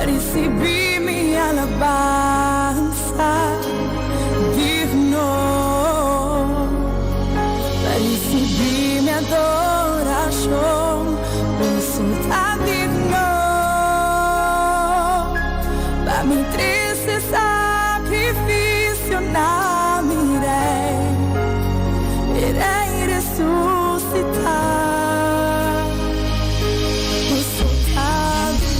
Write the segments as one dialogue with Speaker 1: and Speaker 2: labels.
Speaker 1: recibir minha alabança, digno, para recibir minha adoração, você está digno, para me triste sacrifício não irei ressuscitar. Você está digno.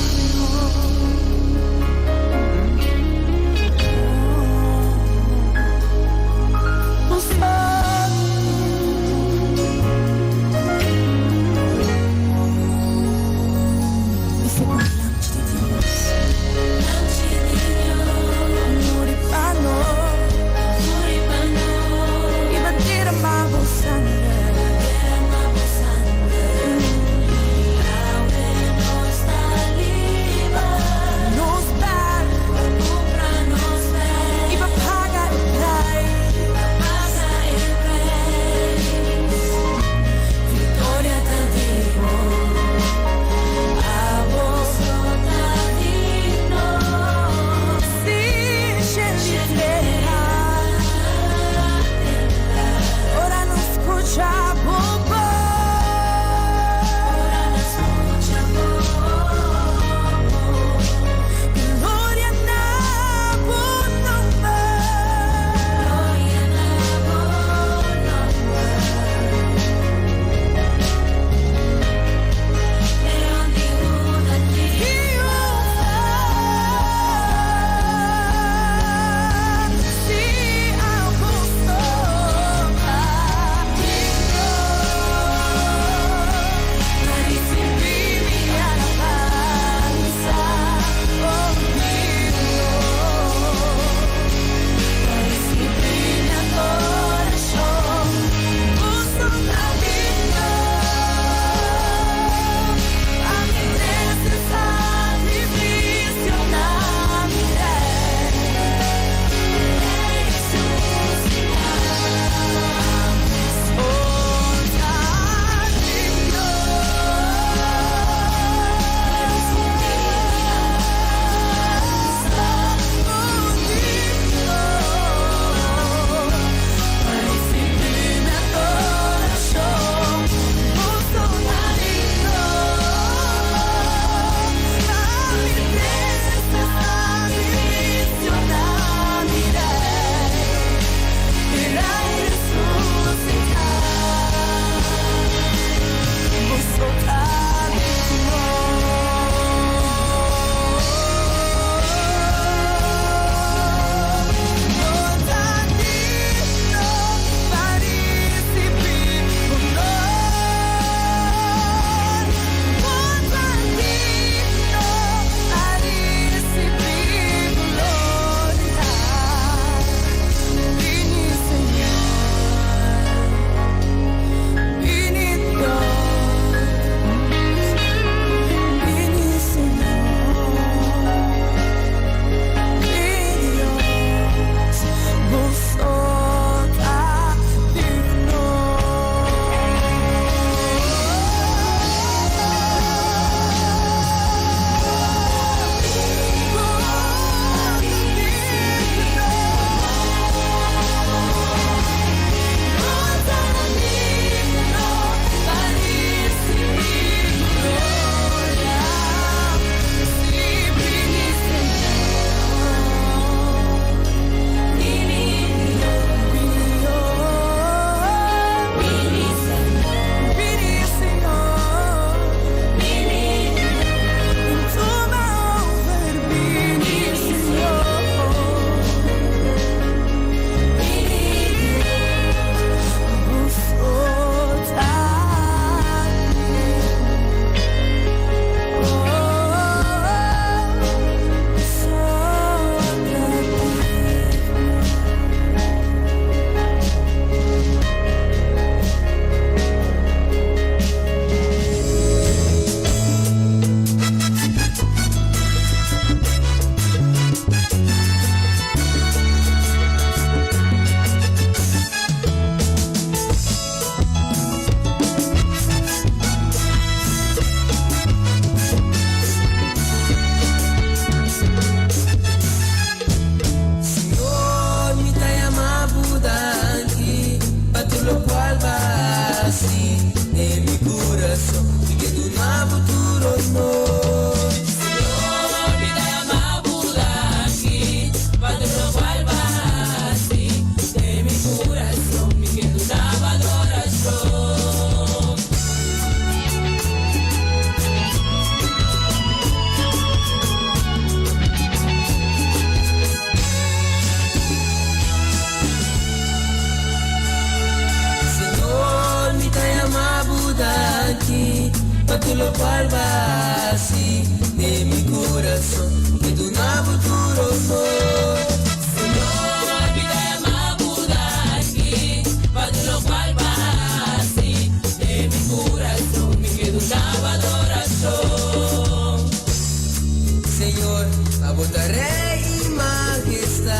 Speaker 2: Abotarei em majestade,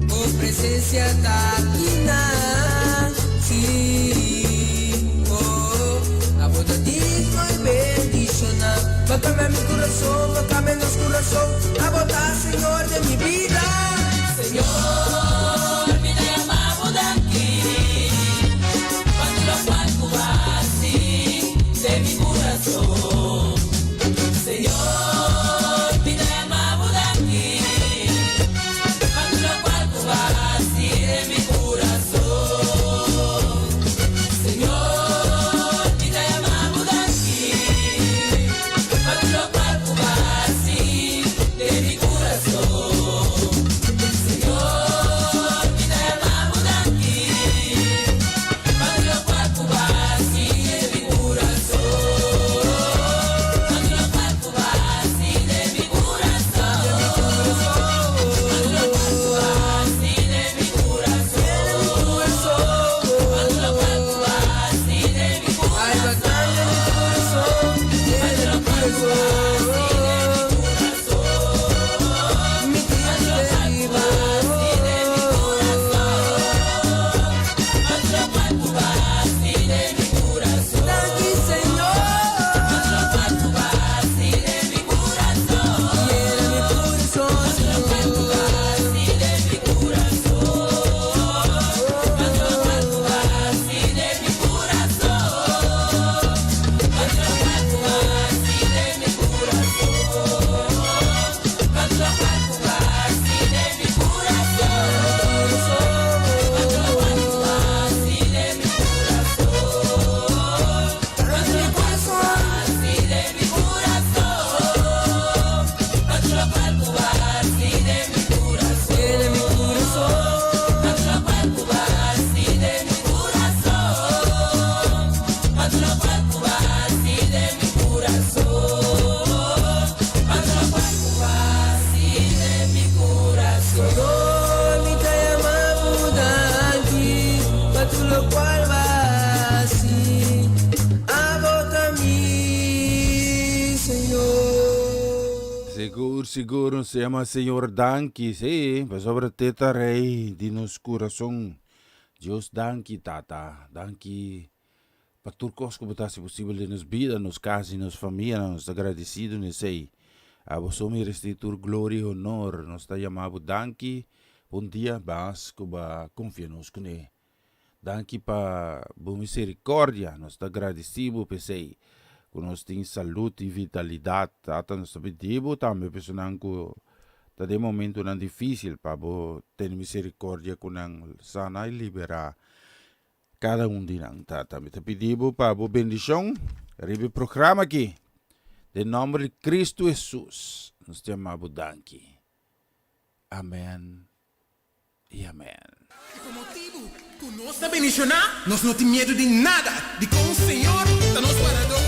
Speaker 2: por presença tá aqui na Bácame mi corazón, bácame en corazón, a botar, Señor, de mi vida. Señor, me llamamos de aquí, cuando lo cual así de mi corazón. Señor, me llamamos de aquí, cuando lo cual así de mi corazón. Señor, me llamamos de aquí. Lo cual así de mi corazón, Señor, me llamamos de aquí, cuando lo cual así de mi corazón, cuando lo cual así de mi corazón, cuando lo cual así de mi corazón, cuando lo cual así de mi corazón, cuando lo cual
Speaker 3: Siguro se llama Señor Danki, sí, pues sobre teta rey, dinos corazón. Dios Danki, tata, Danki, para turcos como está se posible nos vida, nos casa, nos familia, nos agradecido, nos sei. A vos me restituir gloria y honor, nos está llamado Danki, un día vas como confiamos con él. Danki para bu misericordia, nos está agradecido, pensei. Que nós temos saúde e vitalidade, tata nós pedimos também pessoal que tá de momento não difícil para ter misericórdia com nós sana e liberar cada de nós, tata. Me pedimos para a bendição, rebe programa aqui, em nome de Cristo Jesus, nós te amamos, danke. Amém e amém.
Speaker 4: Por motivo, por nossa bendição, nós não temos medo de nada, de como o Senhor está nos guardando.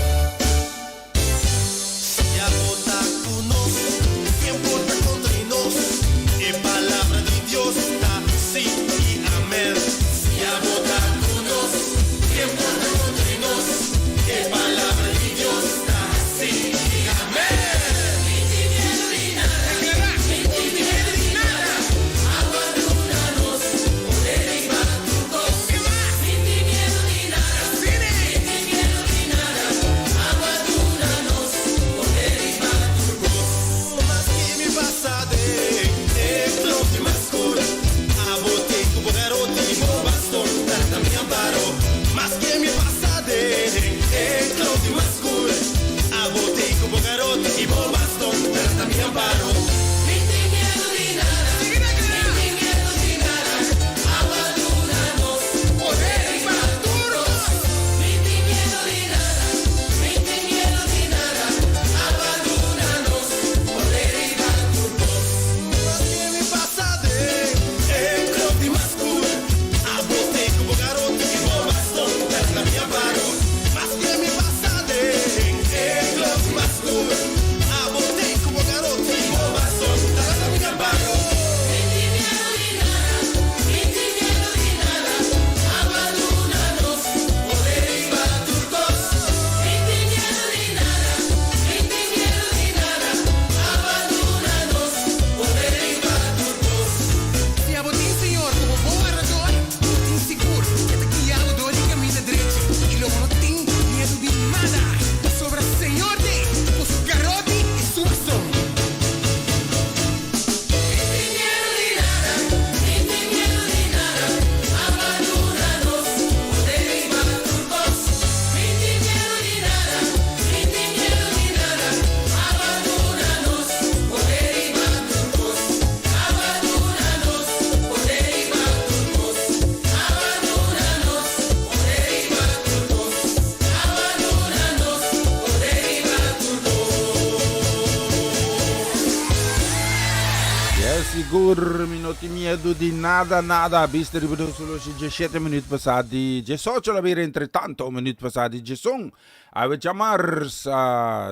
Speaker 3: seguro, mi non ti miedo di nada, nada. Visto ripetuto solo 17 minuti passati, 18 la vera entretanto minuti passati, ci sono. Ave già mars,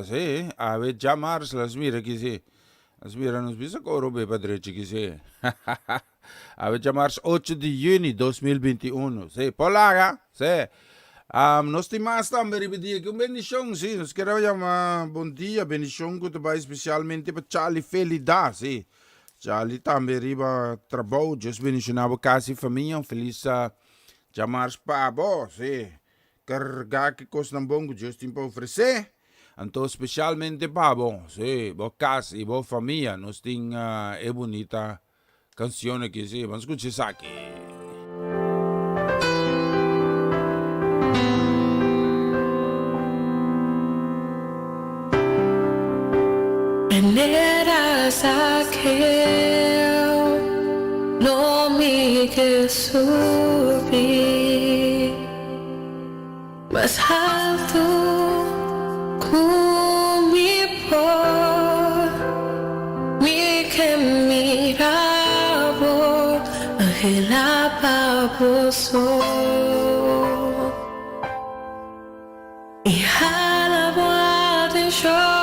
Speaker 3: sì, ave già mars, la smira chi si. La smira non spisa con robe padrecci chi si. Ave già mars 8 di giugno 2021, sì, polaga, sì. Nós temos também repetir que um bendição, sim. Nós queremos chamar bom dia, bendição que vai especialmente para Charlie Felida, sim. Charlie também riba trabalho, just bendicionava casa e família, feliz chamar pabo, sim. Carregar que coisa não bom, just para oferecer. Então, especialmente pabo, sim, boa casa e boa família. Nós temos é bonita canção aqui, sim. Vamos escutar isso aqui.
Speaker 1: Veneras aquel nome que subir mais alto comigo, me que mirava aquela baboso e alaba de show.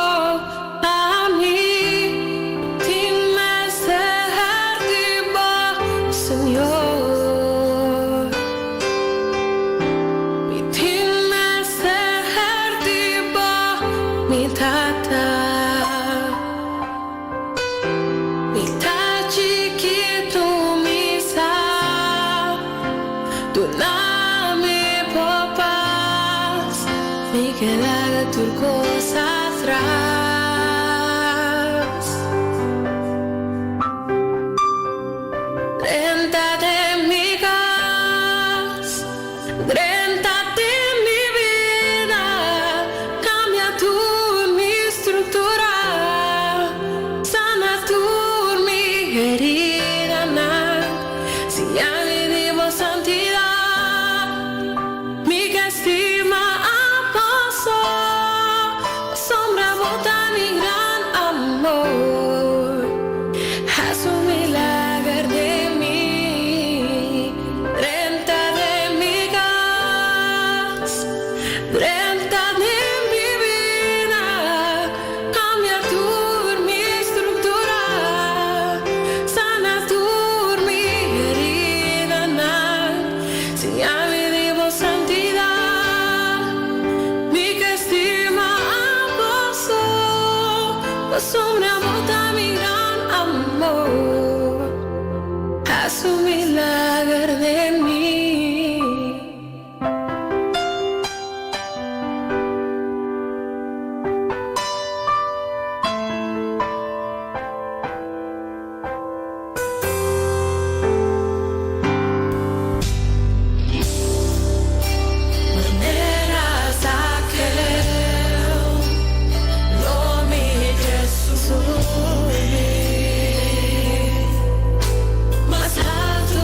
Speaker 1: Turcos atrás, renta de mi gas, renta de mi vida, cambia tu mi estructura, sana tu mi herida, si ya le dimos santidad, mi estima. Sombra bota mi gran amor, haz un milagro de mí, renta de mi gas, renta de mi vida, cambia tu mi estructura, sana tu mi herida, si ya vivimos santidad, mi estima. Sombra bota mi gran amor, haz un milagro de mí.
Speaker 2: Mas alto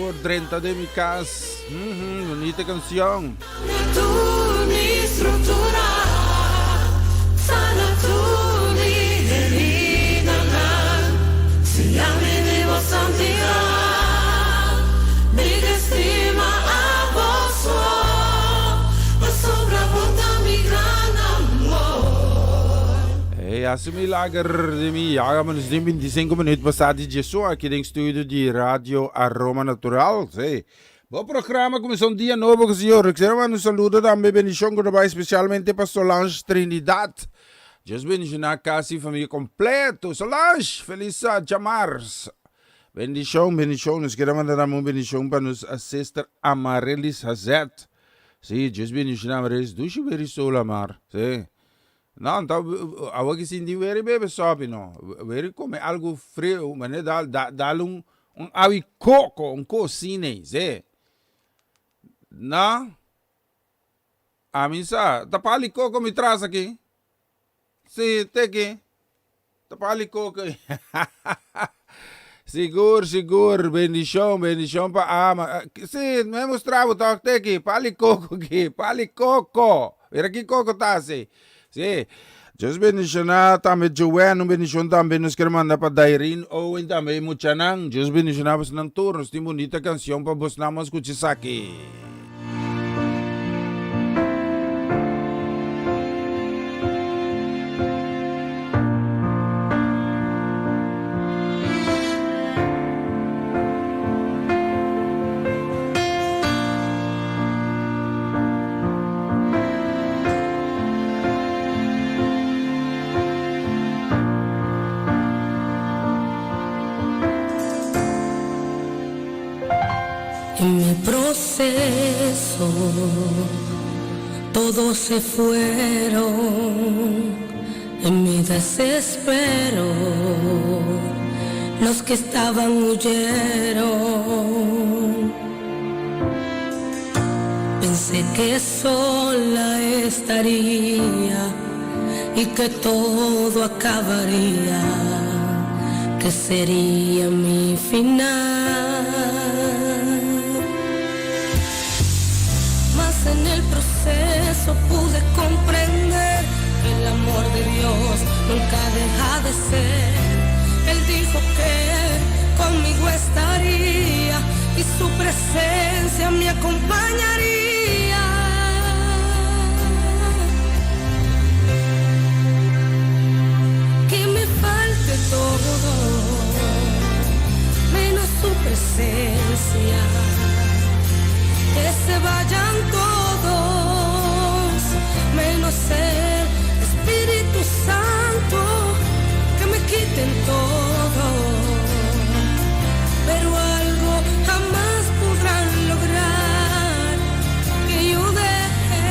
Speaker 3: por 30 de mi casa. Bonita canción.
Speaker 1: Tu mi struttura, sana tu mi herida, si ami vivo santidad, mi estima a vos, sobra bota mi gran amor.
Speaker 3: Hace milagre de mi jaga, mas tem 25 minutos passado de Jesus aqui dentro do estúdio de rádio Aroma Natural. Bom programa, começou dia novo, senhor. Quero mandar saludo também, bendição, especialmente para Solange Trinidad. Deus bendiga na casa e família completo. Solange, feliz chamar. Bendição, bendição. Nós queremos mandar uma bendição para nossa sister Amarelis Hazet. Sim, Deus bendiga na Amarelis. Duxe veri sola mar. Sim. Não, então, agora que se não veri bebe sobe, não. Veri come algo frio, mas dá água coco, cocine, sim. Não? A mim sa, tapali coco me traz aqui. Sim, tem aqui. Tapali coco. Seguro, bendição para ama. Sim, me mostrava o toque aqui, pali coco aqui, pali coco. Era aqui coco tá assim. Sim. Deus bendicionar também Joanne, bendição também nos quer mandar para Dairin Owen também Muchanang. Deus bendicionar para não turnos, tem bonita canção para você não escutar aqui.
Speaker 1: En mi proceso todos se fueron, en mi desespero los que estaban huyeron. Pensé que sola estaría y que todo acabaría, que sería mi final. En el proceso pude comprender que el amor de Dios nunca deja de ser. Él dijo que conmigo estaría y su presencia me acompañaría. Que me falte todo, menos su presencia. Que se vayan todos, menos el Espíritu Santo, que me quiten todo, pero algo jamás podrán lograr, que yo deje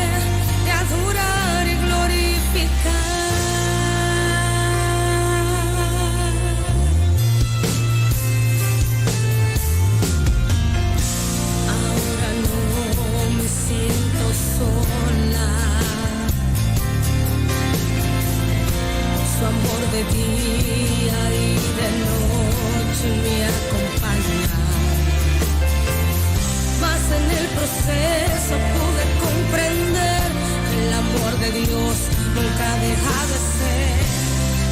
Speaker 1: de adorar y glorificar. Sola, su amor de día y de noche me acompaña, mas en el proceso pude comprender que el amor de Dios nunca deja de ser.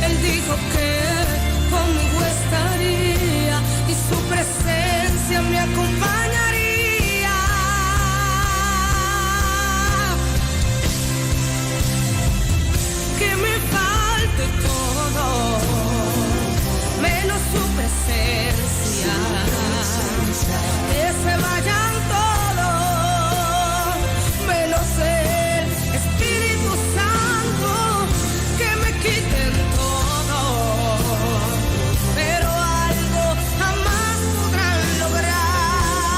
Speaker 1: Él dijo que conmigo estaría y su presencia me acompañaría. Que me falte todo, menos su presencia. Que se vayan todos, menos el Espíritu Santo. Que me quiten todo, pero algo jamás podrán lograr.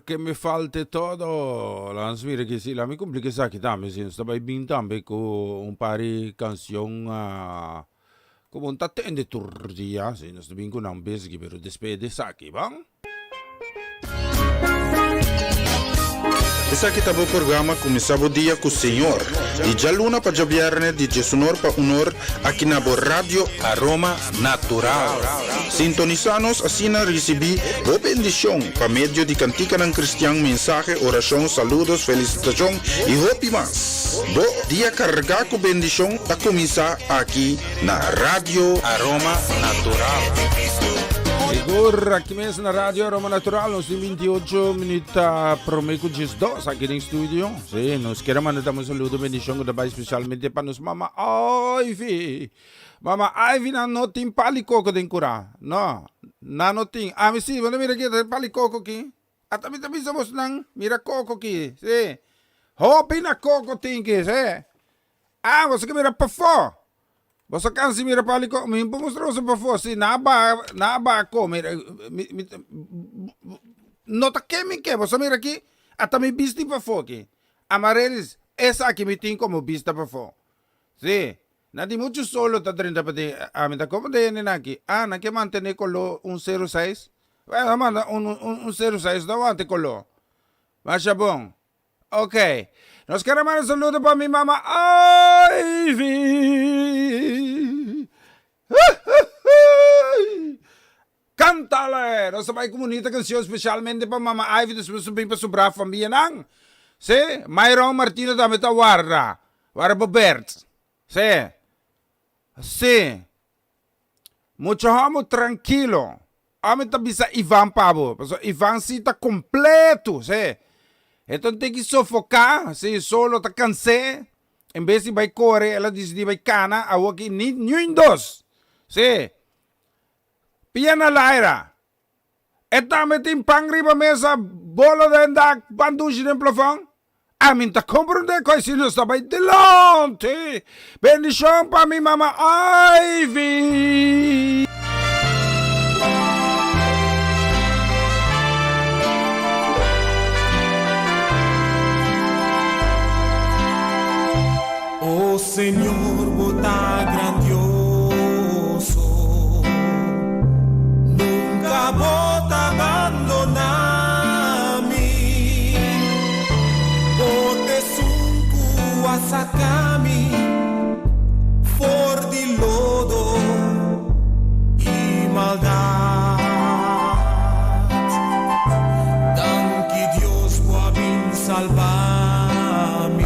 Speaker 3: que me falte todo. Lanz, mira que sí, la me complica sa kita, me sin staba bin tambe con un pari canción como un tatende turdia, si no sto bin con un besgi, pero despede saki, bang?
Speaker 5: Essa aqui tá o programa Começava o Dia com o Senhor. E já luna para viernes de Jesunor para Unor aqui na Rádio Aroma Natural. Sintonizanos assim na recebi boa bendição para meio de cantica ng cristiano, mensagem, oração, saludos, felicitação e hopi mas. Bo dia carregar com bendição a começar aqui na Rádio Aroma Natural.
Speaker 3: Siguro, aqui mesmo na Rádio Aroma Natural, nos 28 minutos prometo dias 2 aqui no estúdio. Sim, nos queremos mandar um saludo, bendição, especialmente para nos Mama Ivy. Mama Ivy na notin palikoko din kura. No, na notin. Ami si, wala mira kita palikoko ki. At ami somos nang mira koko ki. Si, hopi na koko tinki, si. Você que mira pa fo. Você cansa mira paliko, me mostrar sa pa fo. Si, naba ako, mira, nota kemi ke, você mira ki. At ami bisti pa fo ki. Amarelis, esa aqui me tem como vista pa fo. Si. Nadi mucho solo ta 30 pati amin ta como de naki. Na que mantener colo un 06. Bueno, manda un 06 daw ante colo. Masya bong. Okay. Nos queremos un saludo para mi mama Ivy. Cántale. Nos sabay comunita canción especialmente para mama Ivy. Después subir para su brava familia nang. Sí, Mayron Martino dame ta warra. Warra Bobert. Sí. Sí. Mucho amo tranquilo. Amo também sa Ivan Pabo. Ivan sí está completo. Sí. Então tem que sofocar. Sí, solo tá cansé. Em vez de vai correr, ela diz de vai cana. A aqui nem dos. Sí. Piana Laira. Eta metin pang riba mesa. Bolo de andak. Pandushi ng plafond. Amin ta comprende coi si non stava delante. Bendición pa mi mama Ivy.
Speaker 4: Oh Señor, bota grandioso, nunca bota abandonami, bote sunku asakami, for di lodo y maldad. Danke Dios por haber salvami.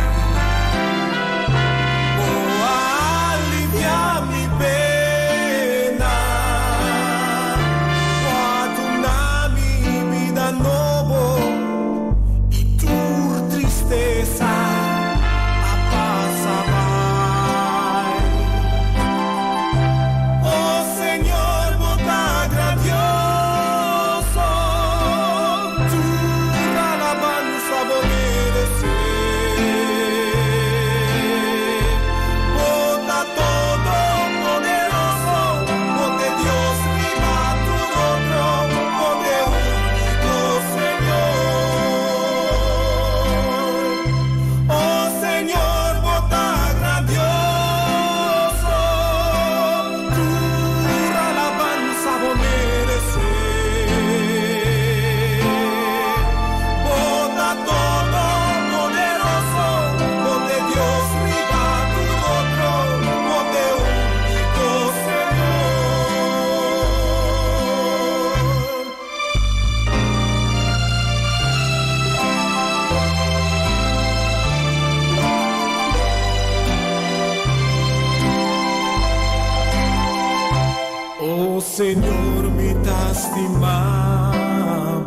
Speaker 4: Señor, mi estimado,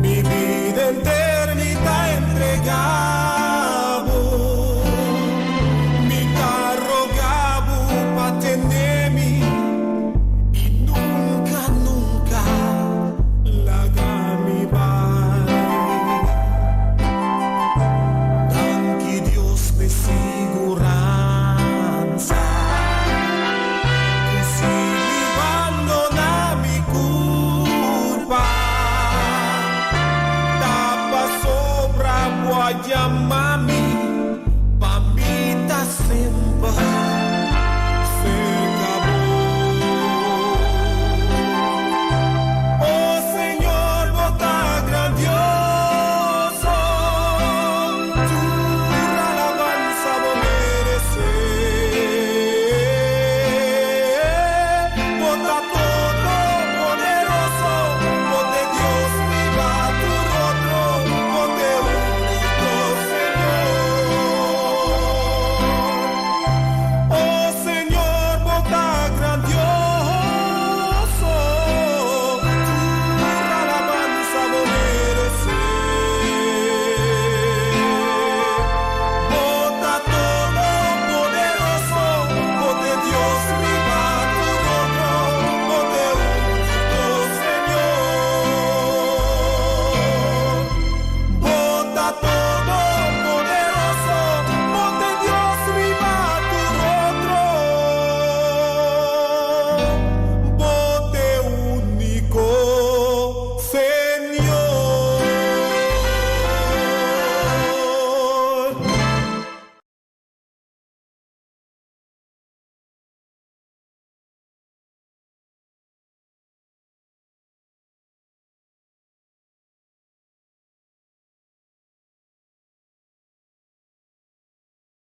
Speaker 4: mi vida entera me está entregado, mi está rogado para tenerme y nunca, nunca larga mi vai. Danke Dios de seguranza. Si mi abandona mi cura.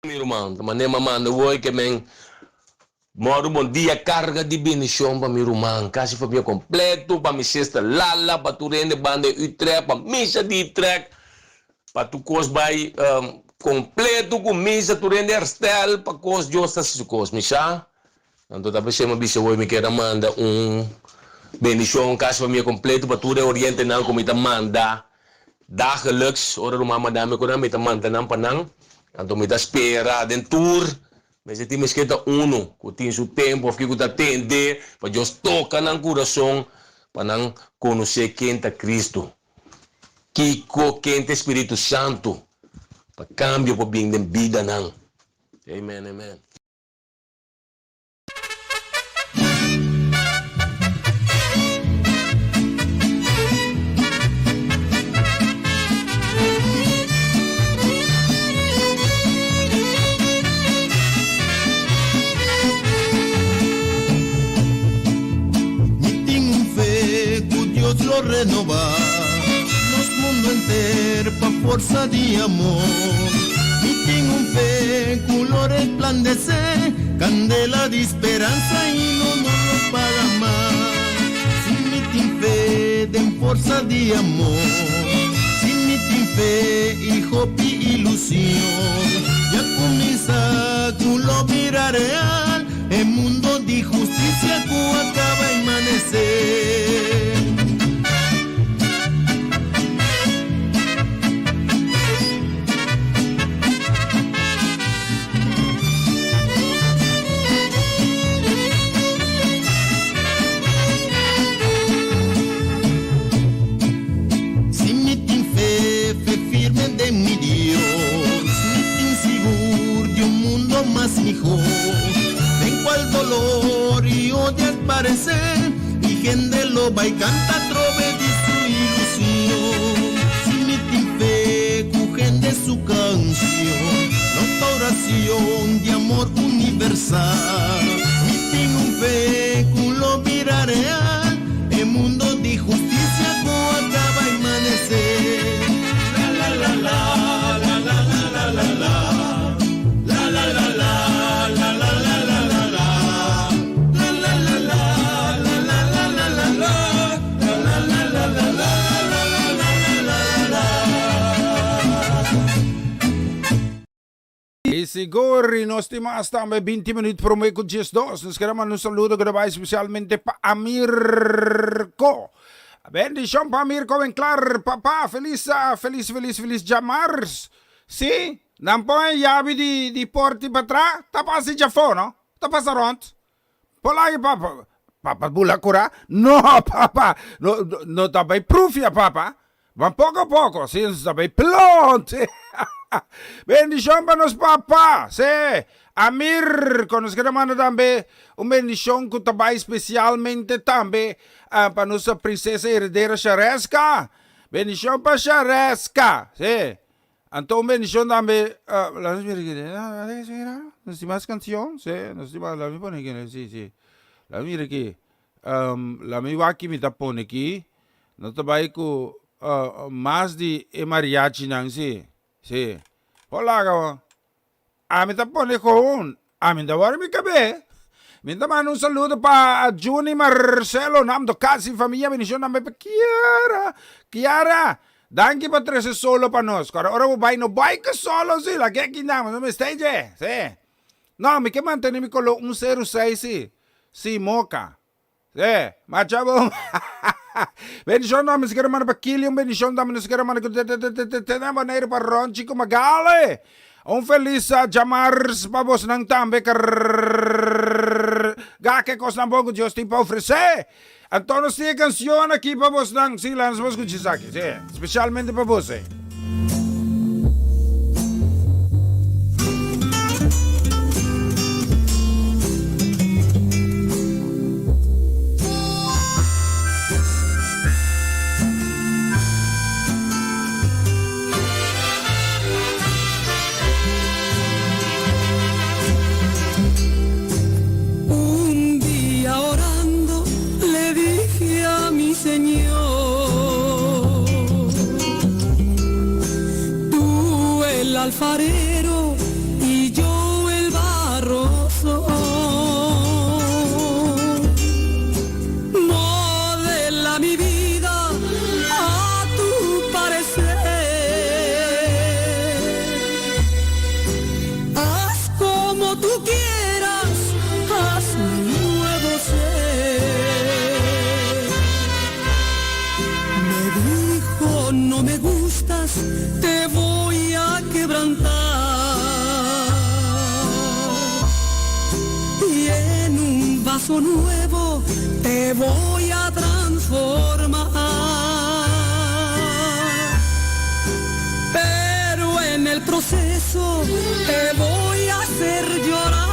Speaker 6: Meu irmão, de maneira manda hoje que men moro bom dia carga de bendição para meu irmão, casi família completo, para minha sexta lala, para tu rende banda Utrecht, para missa de Utrecht, para tu cos vai completo com missa, tu rende herstel, para cos justas se cos, missa. Então tá pensando bisa hoje me quer manda bendição, casi família completo, para tu oriente não como ita manda. Dagelijks, ora mama dami ko na may tamanta ng panang, anto may spera den tour, may sa timis kita uno, kutin su tempo, afki ko tatende, pa Diyos toka ng kurasong, panang konose kenta Kristo, kiko kenta Espiritu Santo, pa cambio po bing den bida nang. Amen, amen.
Speaker 7: Lo renovar, nos mundo entero pa força de amor. E tenho fé, color resplandecer, candela de esperança e não nos paga mais. Se me tem fé, tem força de amor. Se me tem fé e hope e ilusão, já começa com lo mirar real, el mundo de justiça que acaba de amanecer. Más mejor, en cual dolor y odio al parecer, y gente lo va y canta trove de su ilusión. Si mi fe cogen de su canción, nota oración de amor universal. Mi tengo fe con lo mira real, el mundo de justicia que acaba de amanecer. La la la la la la la la la la.
Speaker 3: E siguro, nós temos também 20 minutos para o meio com 10 dos. Nós queremos um saludo gravar especialmente para Amirco. Bendição para Amirco, bem claro, papá, feliz Jamars. Sim, não põe a chave de porta para trás, tá passando já fora, não? Tá passando onde? Por lá, papá. Papá, bula cura? Não, papá, não tá bem prufia, papá. Mas pouco a pouco, sim, está bem pronto. Bendição para nós, papá. Sim, Amir, que nós queremos também uma bendição que está especialmente também para nossa princesa herdeira Charesca. Bendição para Charesca. Sim. Então, bendição também. Nós temos mais canção? Sim, nós temos lá, me põe aqui, sim. Lá, mira aqui. Lá, me vai aqui, me tá pondo aqui. Nós trabalhamos com mais de mariachi, não, sim. Sim. Olá, kawan. Amin ta po ni Koon. Amin da wari mi kabe. Minta man un saludo pa Juni Marcelo. Nam do kasi familia bendición nam pa Kiara. Danke pa trese solo pa nos. Kara ora mo bay no bay ka solo si. Lagi kinam. No me stage. Si. No, mi que manteni mi kolo 106 si. Si Moca. Si. Machabo. Bendición namin sigara man pa Kilium. Bendición namin sigara man na maneira pa Ron Chico Magale. Un feliz Jamars babos ng tambe gake kos ng bogo Diyos ti pa ofrece. Antono siya kansyon aquí babos ng silan sa bogo Chisaki. Specialmente babos
Speaker 1: alfarero y vaso nuevo te voy a transformar, pero en el proceso te voy a hacer llorar,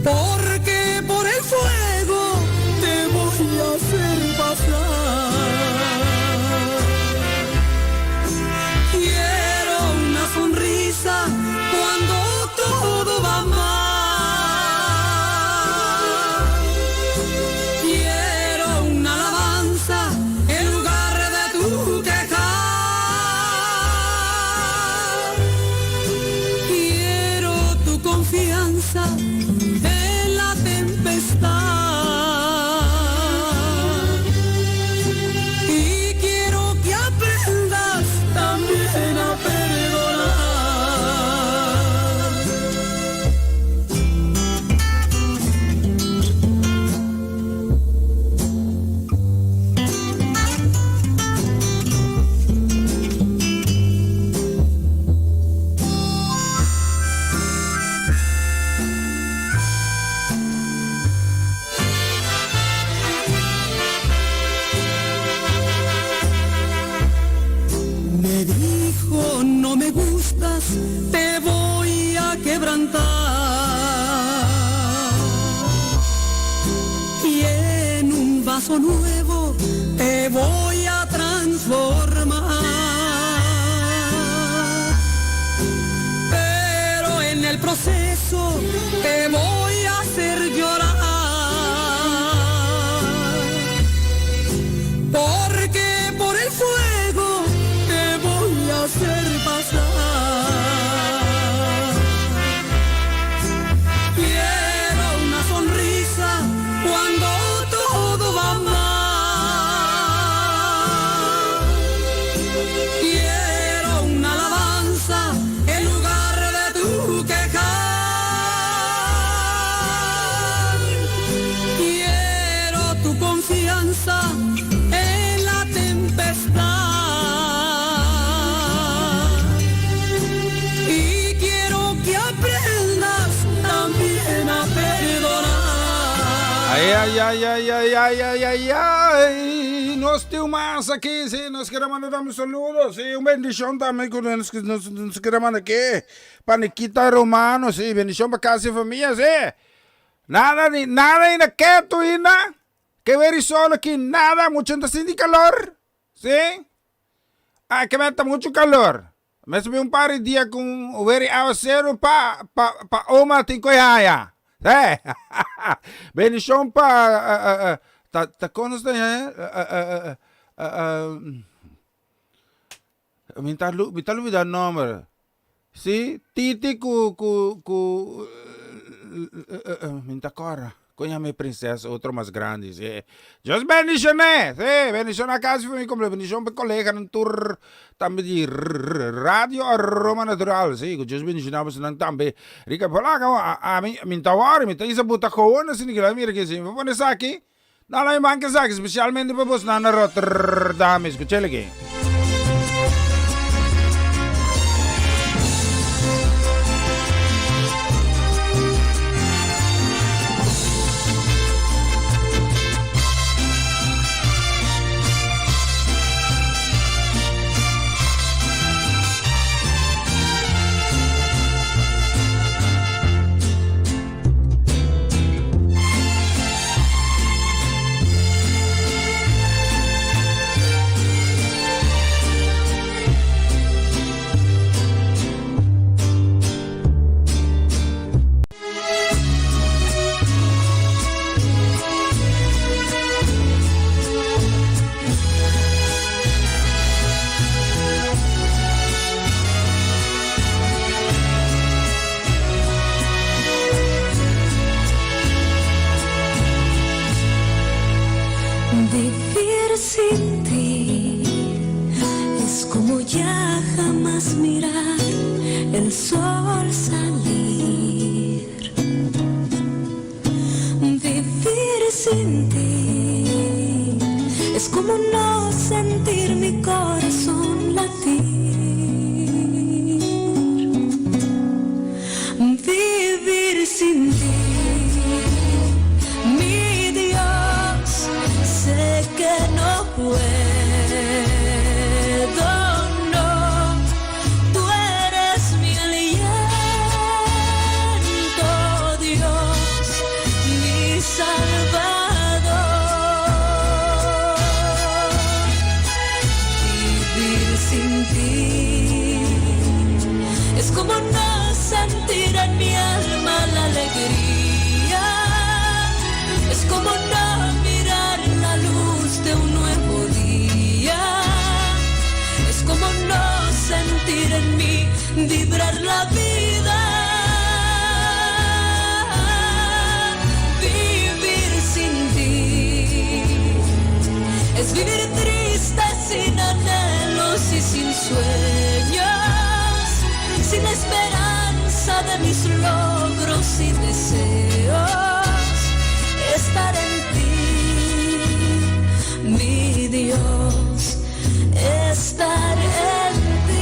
Speaker 1: porque por el fuego te voy a hacer pasar. Quiero una sonrisa cuando todo va mal. Quiero una alabanza en lugar de tu quejar. Quiero tu confianza en la tempestad. Y quiero que aprendas también a perdonar. Me dijo, no me gustas, te voy a quebrantar. Y en un vaso nuevo te voy a transformar. Pero en el proceso te voy a hacer llorar. Porque por el fuego te voy a hacer pasar. Quiero una sonrisa cuando todo va mal. Quiero una alabanza en lugar de tu quejar. Quiero tu confianza en la tempestad. Y quiero que aprendas también a perdonar.
Speaker 3: Ay, ay, ay, ay, ay, ay, ay, ay, ay. Nós temos mais aqui, sim. Nós queremos mandar um saludo, sim. Uma bendição também que nós queremos mandar aqui. Para Nikita Romano, sim. Bendição para casa e família, sim. Nada ainda quieto ainda. Que ver solo aqui, nada. Mucho assim de calor, sim. Ah, que venta muito calor. Mas um par de dias com o very aguacero para uma tincoiaia. É. Bendição para tá consta me tá olvidando o nome. Sim, Titi me tá cora. Conha-me princesa, outro mais grande, sim. Deus bendicioné, sim. Bendição a casa para mim, como bendição para colega no tour também de rádio Aroma Natural, sim. Deus bendicionamos nang também. Rica palaga, a mim tawari, me tá isa buta koona, sim, que lá mira que sim. Vamos nessa aqui. Não lá em banca aqui, especialmente para você na Rotterdam, escutei aqui.
Speaker 1: Vivir sin ti es como ya jamás mirar el sol salir. Vivir sin ti es como no sentir mi corazón latir. Vivir sentir en mi alma la alegría. Es como no mirar la luz de un nuevo día. Es como no sentir en mí vibrar la vida. Vivir sin ti es vivir triste, sin anhelos y sin sueños, sin esperanza de mis logros y deseos. Estar en ti, mi Dios, estar en ti.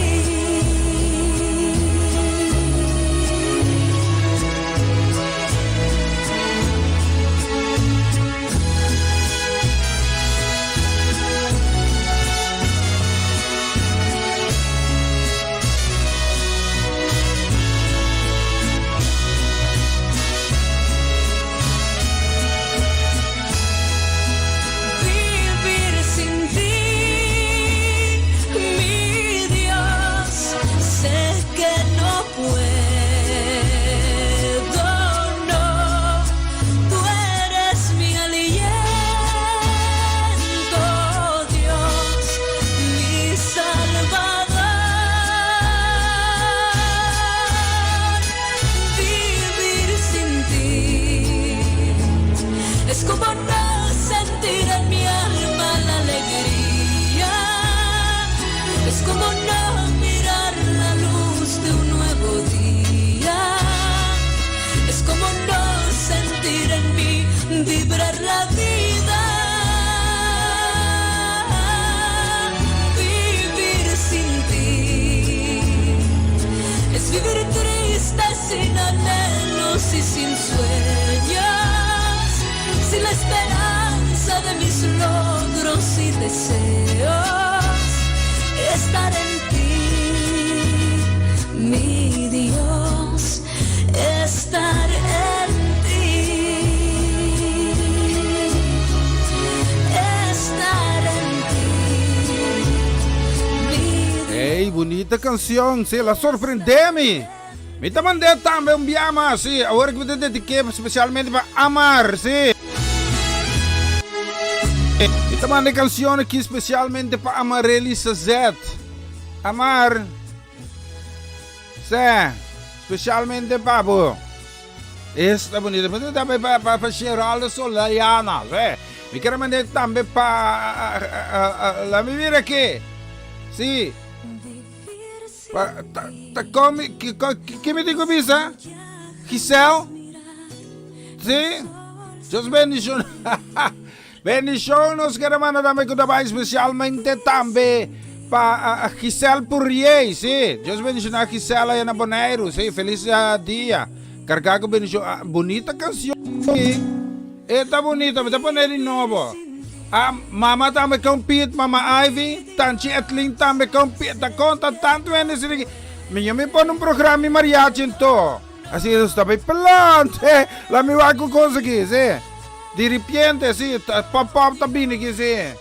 Speaker 1: Vibrar la vida, vivir sin ti es vivir triste, sin anhelos y sin sueños, sin la esperanza de mis logros y deseos. Estar en ti, mi Dios, estar en ti.
Speaker 3: Hey, bonita canción, sí, la sorprendeme. Me te mandé también un biama, sí, ahora que me dediqué especialmente para amar, sí. Me te mandé canción aquí especialmente para Amareli Sazet. Amar, sí, especialmente para vos. Esta bonita, pero también para Geraldo Solayana, sí. Me quiero mandar también para la mi vida aquí, sí. ¿Qué me dijo Bisa? Giselle? ¿Sí? Dios bendición. Bendición nos quiero mandar también especialmente también para Giselle Purrier, ¿sí? Dios bendición a Giselle en Aboneiro, ¿sí? Feliz día. Cargado bendición. Bonita canción, ¿sí? Está bonita, me te poner de nuevo. Mama também compete, mama Ivy, Tanchi Etling também compete, tá conta tanto é nesse aqui. Me põe programa de mariachi então. Assim eu estou bem pelante, lá me vai com coisa aqui, sim. De repente, assim, pop tá bem aqui, sim.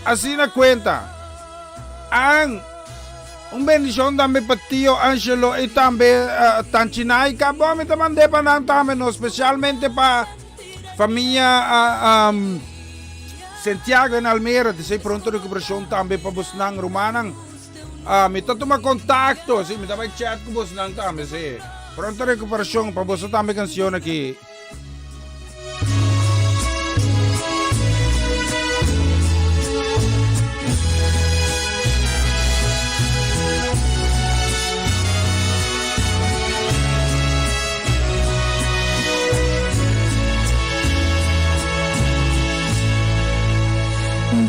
Speaker 3: Assim na conta. Bendição também para tio Angelo e também Tantinai, acabou me mandar para nós também, especialmente para família Santiago en Almere, di pronto recuperación también para Bosnang Romanang. Me está tomando contacto, sí, me está chat con Bosnang también, sí. Pronto recuperación para vos también canción aquí.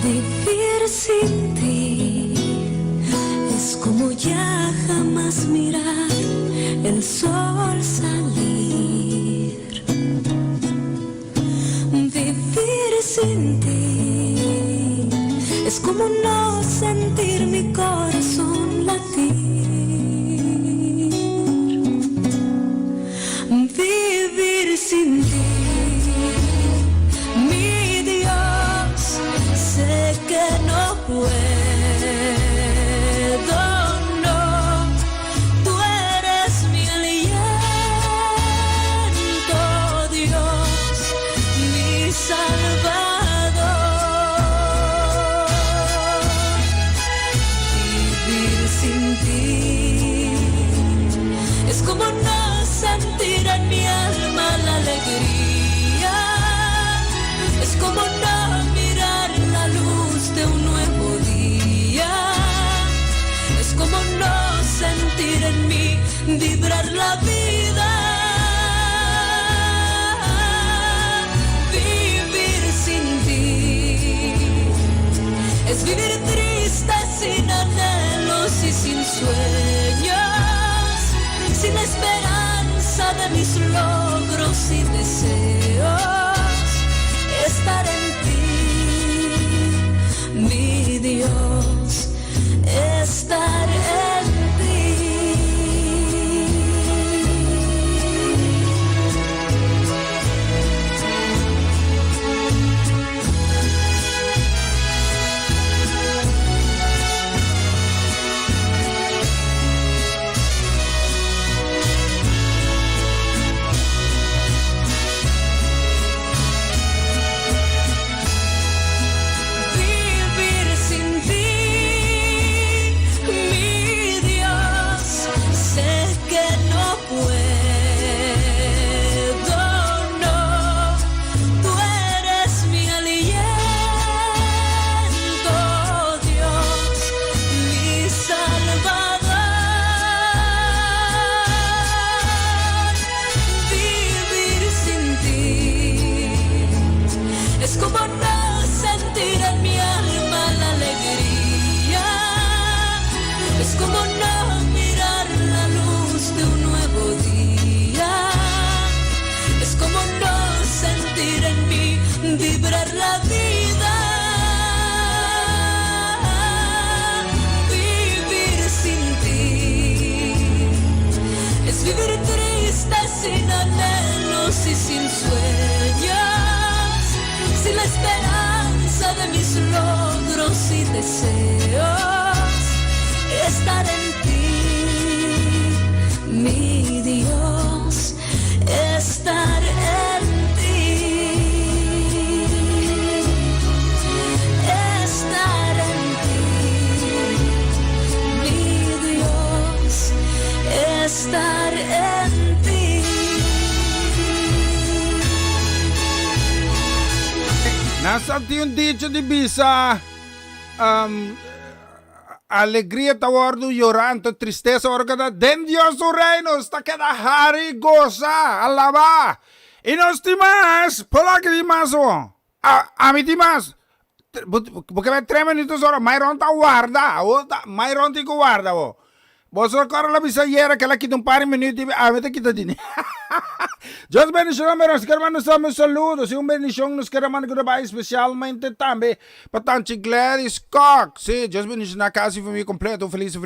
Speaker 1: Vivir sin ti es como ya jamás mirar el sol salir. Vivir sin ti es como no sentir mi corazón latir. Vivir sin ti, mi Dios, sé que no puedo, no, tú eres de mis logros y deseos, estar en ti, mi Dios, estar en ti. Vibrar la vida, vivir sin ti, es vivir triste, sin anhelos y sin sueños, sin la esperanza de mis logros y deseos, estar en ti, mi Dios, estar en ti. Estar en ti.
Speaker 3: Nasaan yung dicho di bisa alegria tawardo lloranto, tristeza organa, den Dios su reino, está queda hari goza, alaba. Y nos timas, pola que dimaso, a mi timas, porque me 3 minutos ahora, mayroon ta guarda, mayroon ti ko guarda, Vos recorre la bisayera que la quita un par de minutos y a veces quita dinero. Dios bendición, nos queremos dar saludos y un bendición nos queremos grabar especialmente también para Tanchi Gladys Cox. Sí, Dios bendición a casi familia completo. Feliz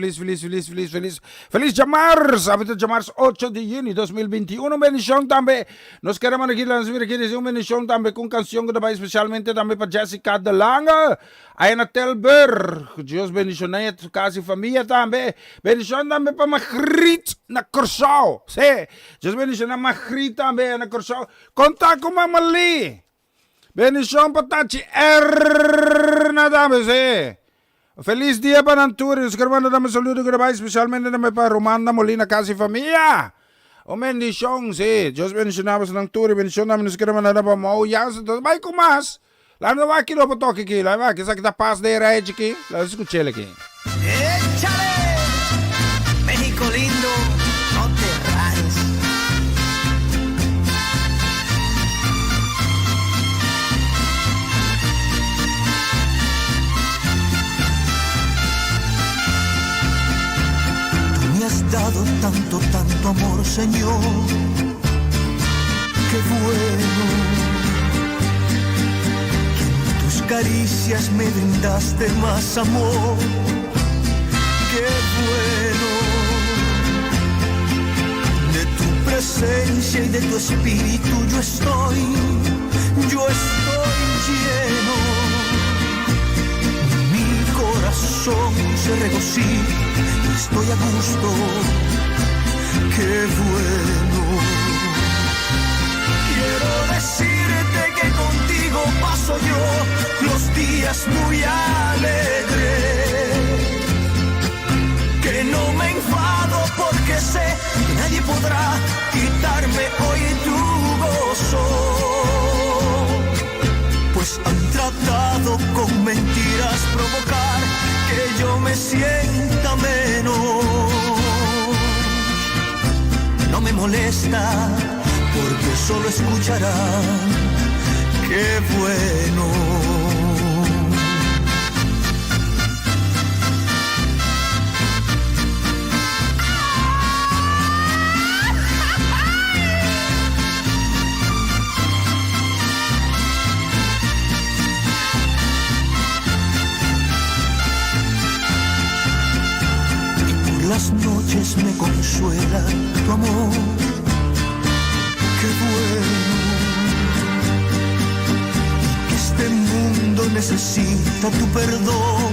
Speaker 3: Jamars. A veces Jamars 8 de junio 2021. Bendición también. Nos queremos aquí decir un bendición también con canción grabar especialmente también para Jessica de Lange. Ahí en Telber. Dios bendición a casi familia también. Bendición también para Magritte na Corsao. Sí, Dios bendición a Magritte también na Corsao. Conta con Mama Lee. Bendición para Tachi Erna también, sí. Feliz día para Anturi. Nos queremos dar un saludo grabar especialmente también para Romanda Molina casi familia. Bendición, sí. Dios bendicionamos ng Anturi. Bendición namin nos queremos dar para Mauyan. Vai com mais. Lá no vai aqui no toque aqui. Lá vai que essa aqui tá paz de rede aqui. Lá escutei aqui.
Speaker 2: ¡Échale! México lindo, no te rajes. Tú me has dado tanto, tanto amor, Señor. Qué bueno. Caricias me brindaste más amor, qué bueno. De tu presencia y de tu espíritu yo estoy lleno. Mi corazón se regocija y estoy a gusto, qué bueno. Quiero decirte que contigo paso yo los días muy alegres, que no me enfado porque sé que nadie podrá quitarme hoy tu gozo, pues han tratado con mentiras provocar que yo me sienta menos. No me molesta porque solo escucharán, qué bueno.
Speaker 7: necesita tu perdón.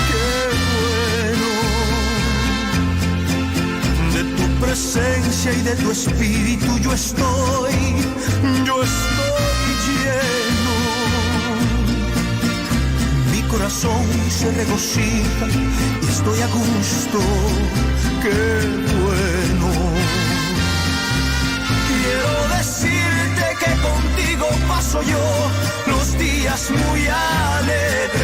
Speaker 7: Qué bueno, de tu presencia y de tu espíritu yo estoy lleno. Mi corazón se regocija y estoy a gusto. Qué bueno. Quiero decirte que contigo paso yo los días muy alegres,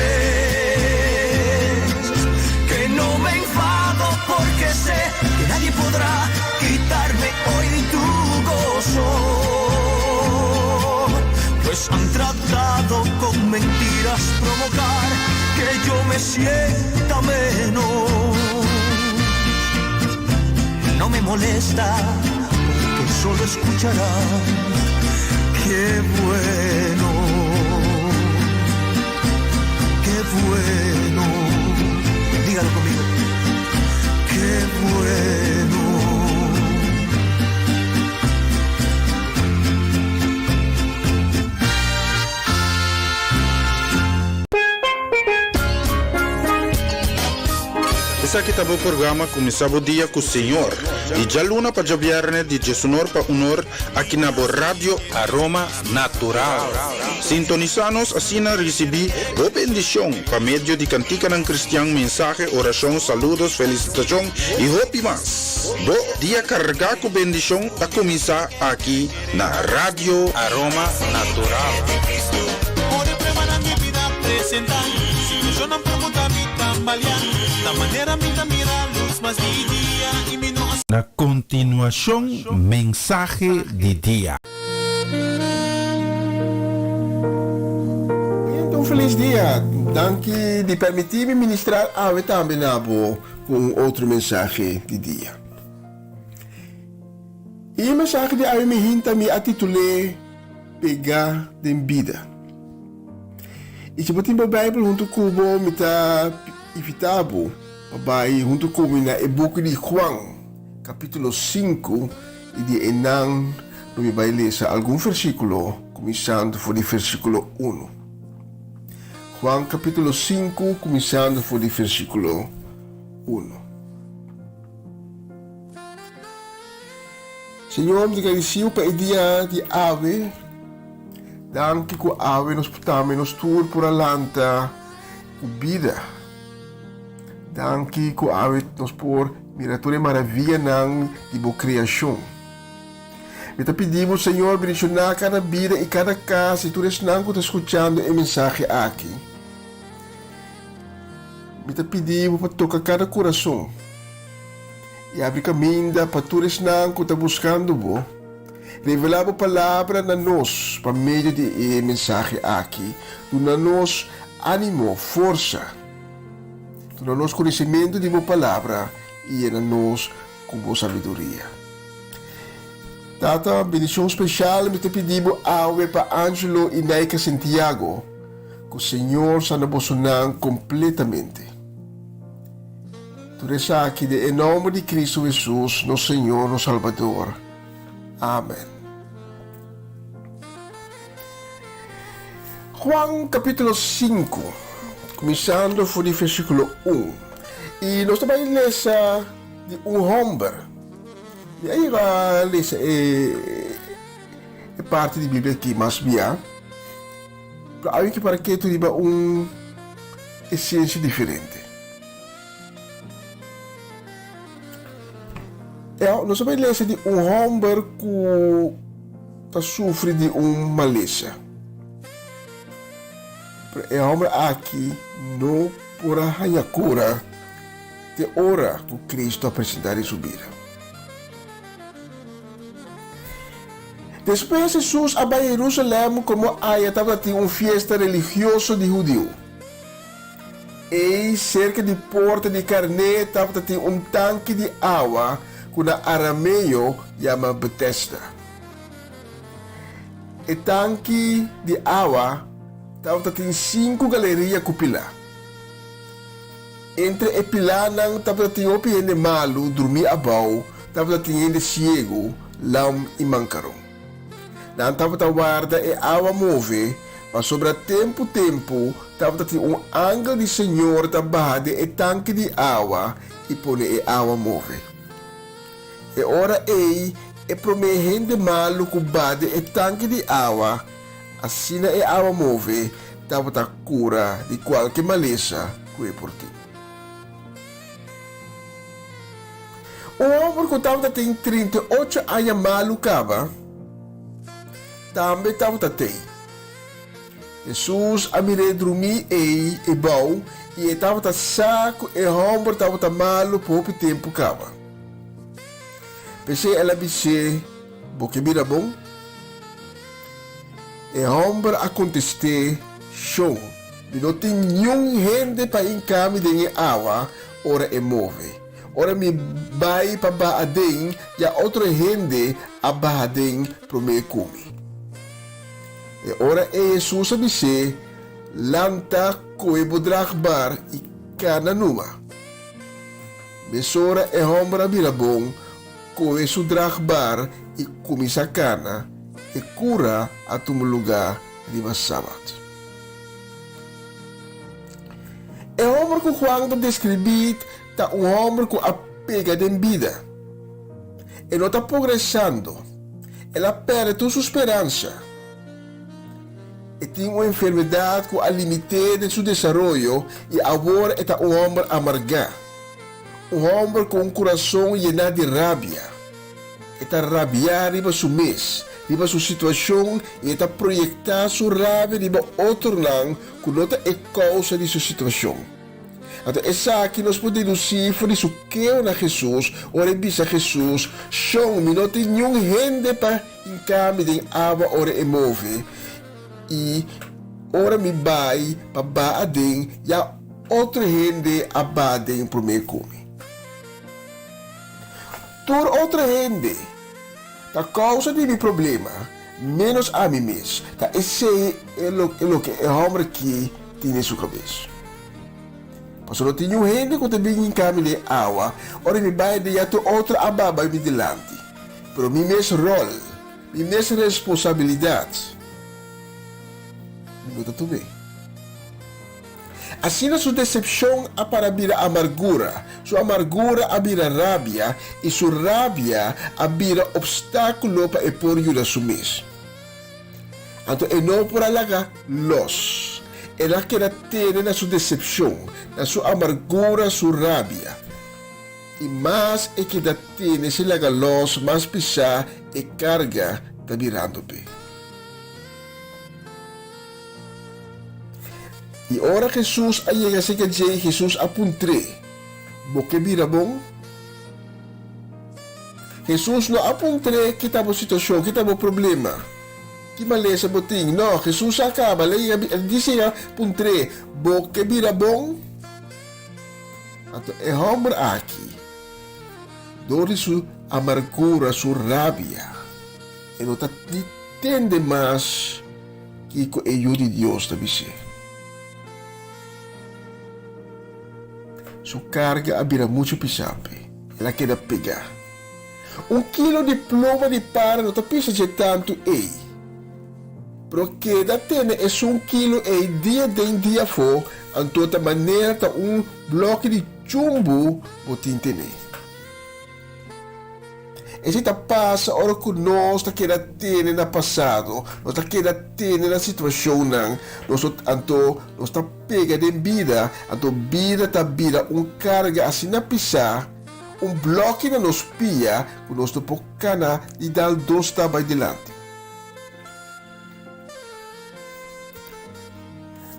Speaker 7: que no me enfado porque sé que nadie podrá quitarme hoy tu gozo, pues han tratado con mentiras provocar que yo me sienta menos. No me molesta, que solo escucharán. Qué bueno, qué bueno. Dígalo conmigo. Qué bueno.
Speaker 5: Essa aqui tá o programa Começava o Dia com o Senhor. E já luna para já viernes de Jesunor para Unor aqui na Rádio Aroma Natural. Sintonizanos assim na recebi boa bendição para meio de cantica ng cristiano, mensaje, oração, saludos, felicitação e hope mais. Bo dia carregar com bendição a começar aqui na Rádio Aroma Natural.
Speaker 3: Na continuación, mensaje de día.
Speaker 8: Então, feliz dia. Danke de permitir-me ministrar a também com outro mensagem de dia. E a mensagem de hoje me hinta me atitulei Pegar de vida. E se botar na Bíblia junto com o me tá evitado, babai junto com o na book de Juan, capítulo 5, e de Enan, no me vai ler algum versículo, começando por o versículo 1. Juan capítulo 5, começando por o versículo 1. Senhor, me agradeceu para o dia de ave. Danke ko ave nos putame nos tur por alanta vida. Danke ko ave nos por mirature maravilha nang ibo criação. Me te pedimos, Senhor, bendicionar cada vida e cada casa e tu nang ko escuchando o mensagem aqui. Me te pedimos para tocar cada coração e abrir caminho para tu nang ko tá buscando bo. Revelar a palavra na nós, por meio de mensagem aqui, tu na nós ânimo, força, tu na nós conhecimento de boa palavra e na nós com boa sabedoria. Tata, bendição especial, me te pedimos ave para Angelo e Naika Santiago, que o Senhor se nabosonan completamente. Tu reza aqui em nome de Cristo Jesus, nosso Senhor, nosso Salvador. Amém. Juan capítulo 5, começando por o versículo 1. E nós também lemos de homem. E aí vai ler a parte da Bíblia aqui, mas bem. Para que tu diba essência diferente. Nós também lemos de homem que sofre de maleza. O homem aqui não porá a cura de hora que Cristo apresentar em sua vida. Depois Jesus vai a Jerusalém como aí estava uma festa religiosa de judeu. E cerca de porta de carne estava tanque de água que na arameu chama Bethesda. O tanque de água estava 5 galerias cupilar. Entre o pilar não estava o piende malo, dormir abau, estava o cego, lam e mancarão. Não estava a guarda e água move, Mas sobre tempo, estava um ángel do Senhor trabalhando e tanque de água e pone a água mover. E ora ei, e promete malo que bade e tanque de água, assim a água mover, estava a cura de qualquer maleza que é por ti. O homem que estava tem 38 anos malo cava, também estava a ter. Jesus a mire dormir e bom e estava saco e homem estava malo por tempo cava. Pensei ela disse, porque mira bom. E homem a contestar, show, não tem nenhum gente para encaminhar de água, ora e move. Ora me vai para baadem e a outra gente a baadem para me comer. E ora Jesus disse, lanta koe bodragbar e cana numa. Mesora e homem mira bom, koe sudragbar e comisa cana e cura a tum lugar de masabat. E homem que Juan descrevi tá homem que apega de vida. E não está progressando. Ela perde sua esperança. E tem uma enfermidade que a limite de seu desenvolvimento e agora está homem amargado. Homem com coração lleno de rabia. Está rabiar riba seu mês, riba sua situação e está projetar sua rabia riba outro lang que não é causa de sua situação. Então, essa aqui nós podemos decifrar isso que é na Jesus, ora bisa Jesus, chão, não tem nenhum gente para encaminhar de água, ora e move. E ora me vai para baadem e a outra gente a baadem para me comer. Tur outra gente, a causa de meu problema, menos a mim mesmo. Esse é o que é o homem que tem na sua cabeça. Mas não tem gente que também encaminha de água, ora me vai de outra ababa me delante. Pero minha mesma rol, minha mesma responsabilidade. Não está tudo bem. Assim a sua decepção a para vira amargura, sua amargura a vira rabia e sua rabia a vira obstáculo para por ajuda a mês. Então, e não por alaga los. Ela quer ter na sua decepção, na sua amargura, sua rabia. E mais é que da ter se laga los, mais pisar e carga está virando bem. E ora Jesus aí chega a dizer, Jesus apuntre, porque vira bom. Jesus não apuntre que está a situação, que está o problema. Que maleza boting, não, Jesus acaba, ele diz apuntre, porque vira bom. Então, é homem aqui, dore sua amargura, sua rabia, e não está entende mais que é o de Deus da dizer. Sua carga abira muito pesado. Ela quer pegar. 1 quilo de pluma de para não precisa de tanto ei. Porque da tene é 1 quilo e dia de dia for, em toda maneira tá bloco de chumbo botin tene. Esse tá passa ora que nós tá querendo ter na passado, nós tá querendo ter na situação não, nós tá pega de vida, vida tá vida carga assim na pisar, bloco na nos pia, que nós tá pocana e dal dos tá vai delante.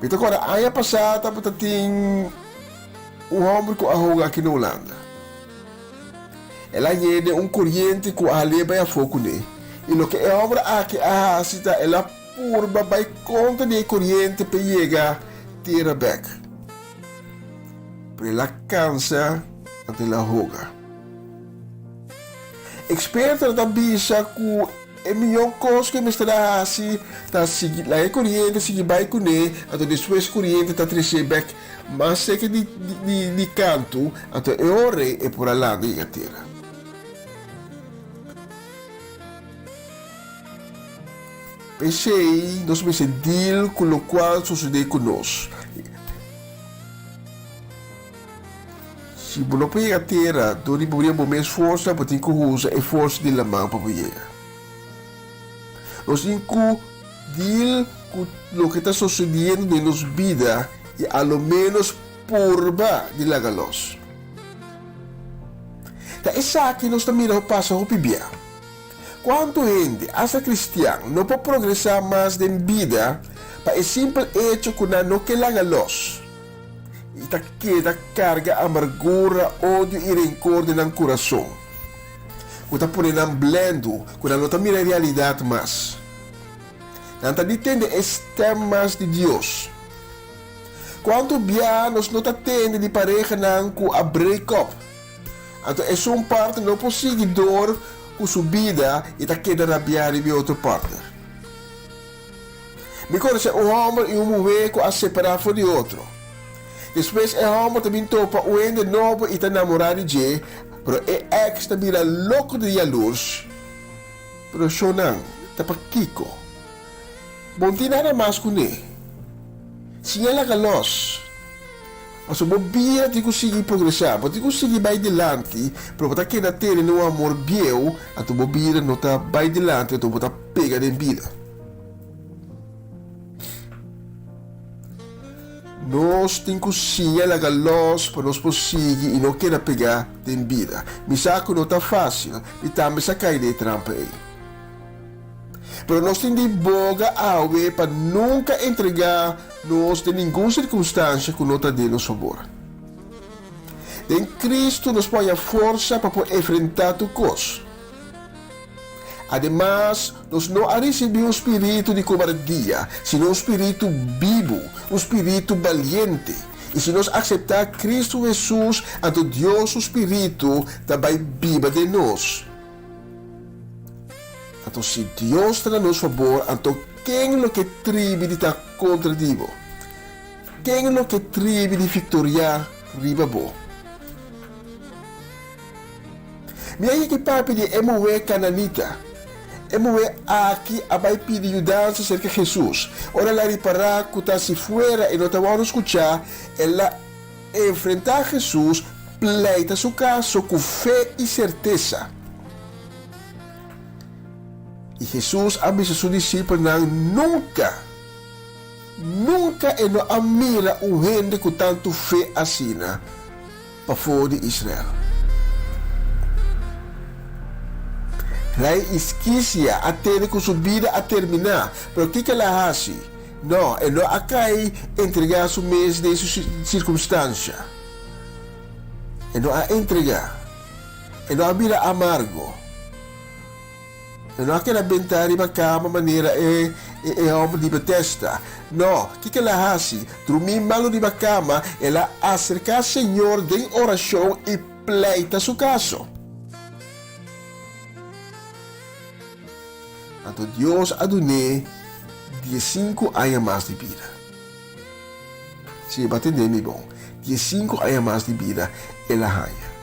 Speaker 8: Então agora, aí passada tem homem que arroga aqui na Holanda. Ela é corrente que a leva a fogo ne. E o que é obra aqui a cita ela purba vai conta de corrente para chegar tira back. Para ela cansa até ela roga. Experta da bisa que é melhor coisa que me está assim, tá seguir lá é corrente seguir vai com ne, até depois corrente tá trazer back, mas sei que de canto até é hora é por lá de tira. Pensei, nós me deal com o qual sucede conosco. Se você não pode ter, dori podemos mais força para ter que usar a força de la mão para poder. Nós temos que deal com o que está sucedendo em nossa vida e ao menos purba de la galos. É isso que nós também passa a pibia. Quando gente, hasta cristiano, não pode progressar mais em vida para o simples hecho que não quer la galos. E tá queda carga amargura, ódio e rancor no coração. Que tá ponendo em blendo, que não tá mira a realidade mais. Não tá entendendo os temas de Deus. Quando bia nós não tá tendo de pareja não com a break up. Então é só parte não possível com sua vida e tá queda rabiar de outra parte. Me conhece homem e mulher que a separar de outro. Depois é homem também topa o de novo e tá namorado de, pero é ex também é louco de luz. Pero só não, tá para Kiko. Bom tem nada mais com ele. Se ela galos, mas o bobia de conseguir progressar, pode conseguir vai delante, pero para que ter no amor biel, a tu bobia não tá vai delante, tu bota pega de vida. Nós temos que conseguir ela galos para nós conseguir e não querer pegar de vida. Me saco não tá fácil, e também se cai de trampa aí. Pero nós temos de boga awe para nunca entregar nós de nenhuma circunstância que não está de nosso favor. Em Cristo nos põe a força para poder enfrentar tu coisa. Además, nós não recebemos um espírito de cobardia, sino um espírito vivo, um espírito valiente. E se nós aceitar Cristo Jesus, então Deus, o Espírito, também viva de nós. Então, se Deus está a nosso favor, então quem é que tribe de estar contra Deus? Quem é que tribe de victoriar riba bom? Minha que papi de emoe cananita. Emoe aqui vai pedir ajuda acerca de Jesus. Ora lá reparar que está se fora e não está a escutar, ela enfrentar Jesus, pleita seu caso com fé e certeza. E Jesus avisa seus discípulos nunca e não admira um gente com tanto fé assim para fora de Israel. Rai esquecia até com sua vida a terminar, pero que ela faz? Não, e não acai entregar seu mês de circunstância. E não a entregar. E não a vira amargo. E não aquela bentar em cama maneira é homem de Betesda. Não, que ela faz? Dormir malo de cama, ela acerca ao Senhor de oração e pleita seu caso. Então Deus adonou 15 anos mais de vida. Se vai entender, meu bom, 15 anos mais de vida, ela ganha.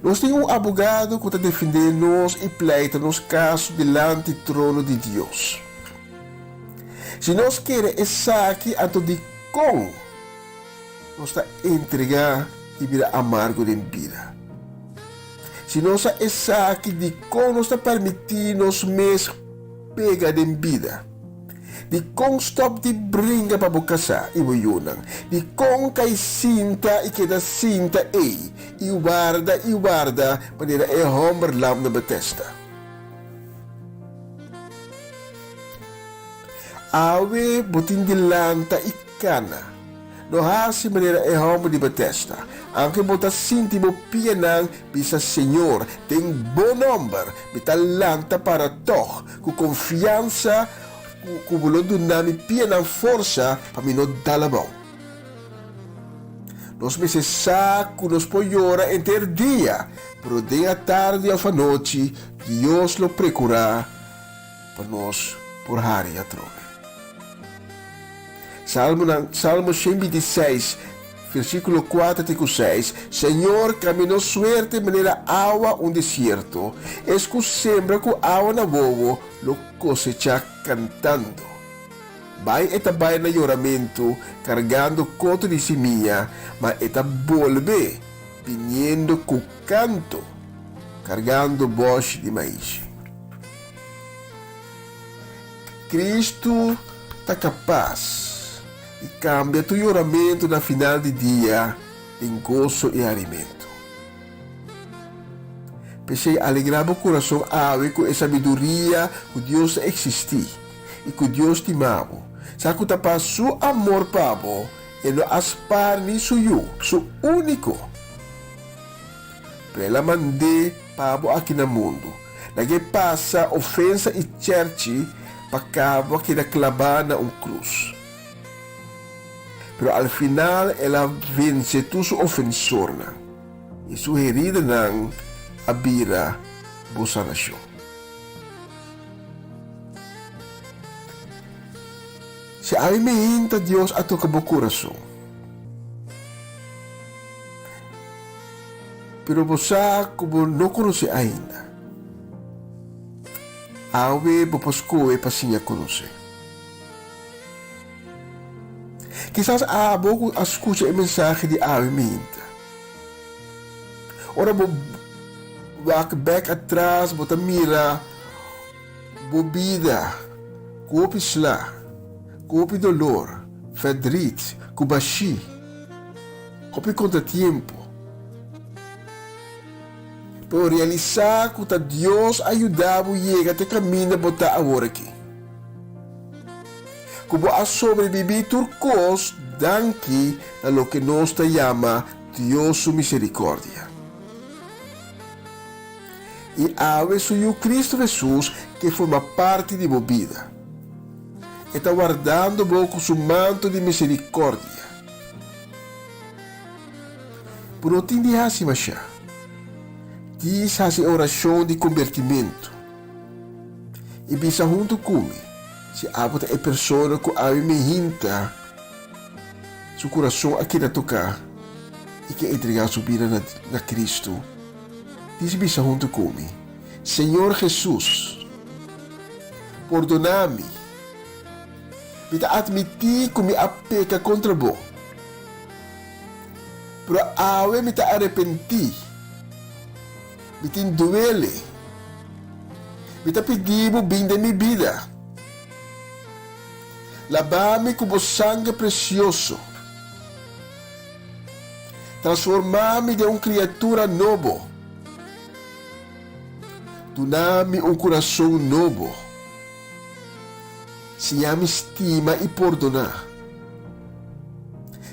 Speaker 8: Nós temos um advogado que está defendendo nós e pleita nos casos diante do trono de Deus. Se nós queremos essa aqui, então de como nós está entregar e vida amargo de vida. Se nós essa aqui de como nós está permitindo nós mesmos pegar de vida. De como stop de brinca para bocasar e boiunan. De como cai cinta e queda cinta e guarda, maneira é homem lam na Betesda. Awe botin de lanta e cana. No hasi maneira é homem de Betesda. Anche bota sinti mo pianang bisa Senhor tem bom number bitalanta para toch com confiança com bolo do nome pianang força para mim não dar bom. Nós meses saco nos poiora enter dia, pero de a tarde ou a noite Deus lo procurar para nós por área trove. Salmo 126 Versículo 4 e 6. Senhor, caminhou suerte maneira água um deserto. Es que sembra com água na boa, lo cosecha cantando. Vai eta vai na lloramento, cargando coto de semilla, mas eta volve, viniendo com canto, cargando boche de maíz. Cristo está capaz de cambiar tu lloramento na final de dia em gozo e alimento. Pensei alegrar o coração ave com a sabedoria que Deus existe e que Deus te amava. Sabe que passou amor pabo e não aspar ni suyo, su único. Pela mandei pabo aqui no mundo. Lagi passa ofensa e church para cabo que da clavar na cruz. Pero al final ela vence tu su ofensor na. E su herida nang abira busa nasyon. Se ay mehinta Dios ato kabo coração. Pero você como não conhece ainda. Awe bopascoe pasinha conhece. Quizás a bogo escuta a mensagem de Awe mehinta. Ora bo back atrás, bota mira, bobida, copisla, copi dolor, verdriet, cubashi, copi contratiempo. Pero realizar que Deus ajudava a chegar até caminho botar agora aqui. Como a sobreviver turcos, danke a lo que nos chama Deus su misericórdia. E ave suyo Cristo Jesus que forma parte de minha vida. Está guardando com seu manto de misericórdia. Por não te deixar machar. Diz a oração de convertimento. E bisa junto comigo. Se abota é pessoa que a me hinta seu coração aqui na tocar e que entregar sua vida na Cristo. Diz bisa junto comigo. Senhor Jesus, perdona-me. Me admitir que me apeca contra você. Pero awe me arrepenti. Me duele. Me pedindo bem de minha vida. Lava-me com o sangue precioso. Transformar-me de uma criatura nova. Dá-me coração novo. Se me estima e perdonar.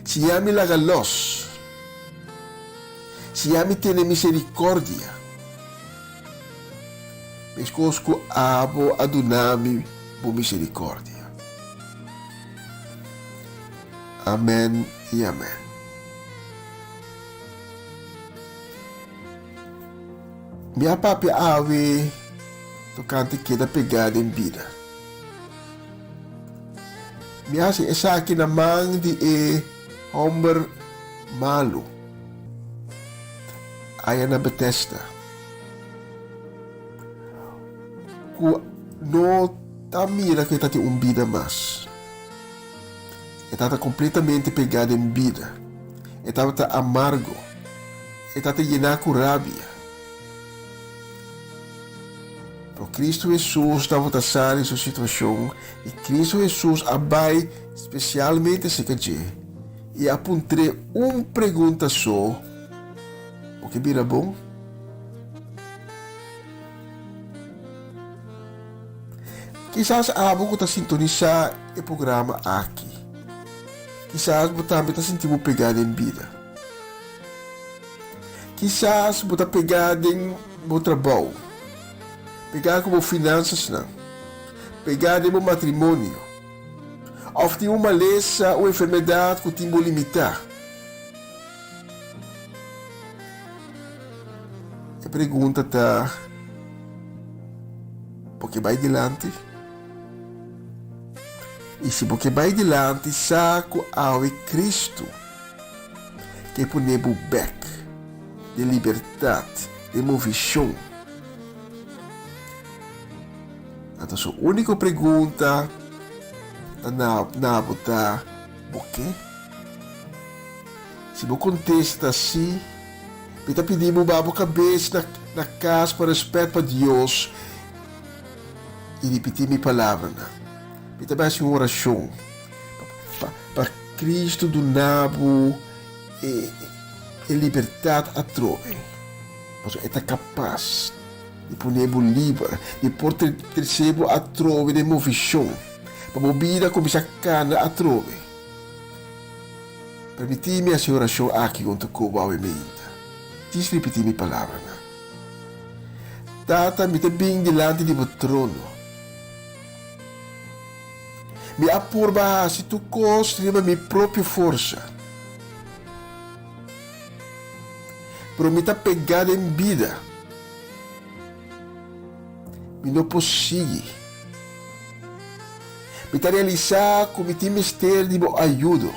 Speaker 8: Se me lagalos. Se me tem misericórdia. Escosco abo a donar-me por misericórdia. Amém e amém. Minha papi ave tocante queda pegada em vida. Minha se essa aqui na mão de homem malo. Aí na Bethesda. Não tá mira que está em vida mais. Está completamente pegada em vida. Está amargo. Está llenar com rabia. Pero Cristo Jesus estava passando em sua situação e Cristo Jesus abai especialmente se caché e apontei uma pergunta só. O que vira bom? Quizás abo que está sintonizar o programa aqui. Quizás você também está sentindo pegada em vida. Quizás você está pegada em seu trabalho. Pegada com finanças, não. Pegada em matrimônio. Ou tem uma lesão ou enfermidade que tem que limitar. A pergunta está: por que vai adiante? E se porque vai adiante, saco ao Cristo que ponemos back, de liberdade, de movição. Então, a única pergunta na botar, por quê? Se você contesta assim, eu pedimos para a cabeça na casa para respeito para Deus e repetir minha palavra. Eu também faço uma oração para Cristo do nabo e liberdade a trove. Mas é capaz de ponermos livre, de pôr terceiro a trove de movição, para a vida começar a cana a trove. Permitir-me a oração aqui junto com o Bauementa. Diz repetir minha palavra. Tata, me está bem delante do trono. Me apurba se tu construir minha própria força. Pero me está pegada em vida. Me não possui. Me está realizar como te mistério de meu ajudo.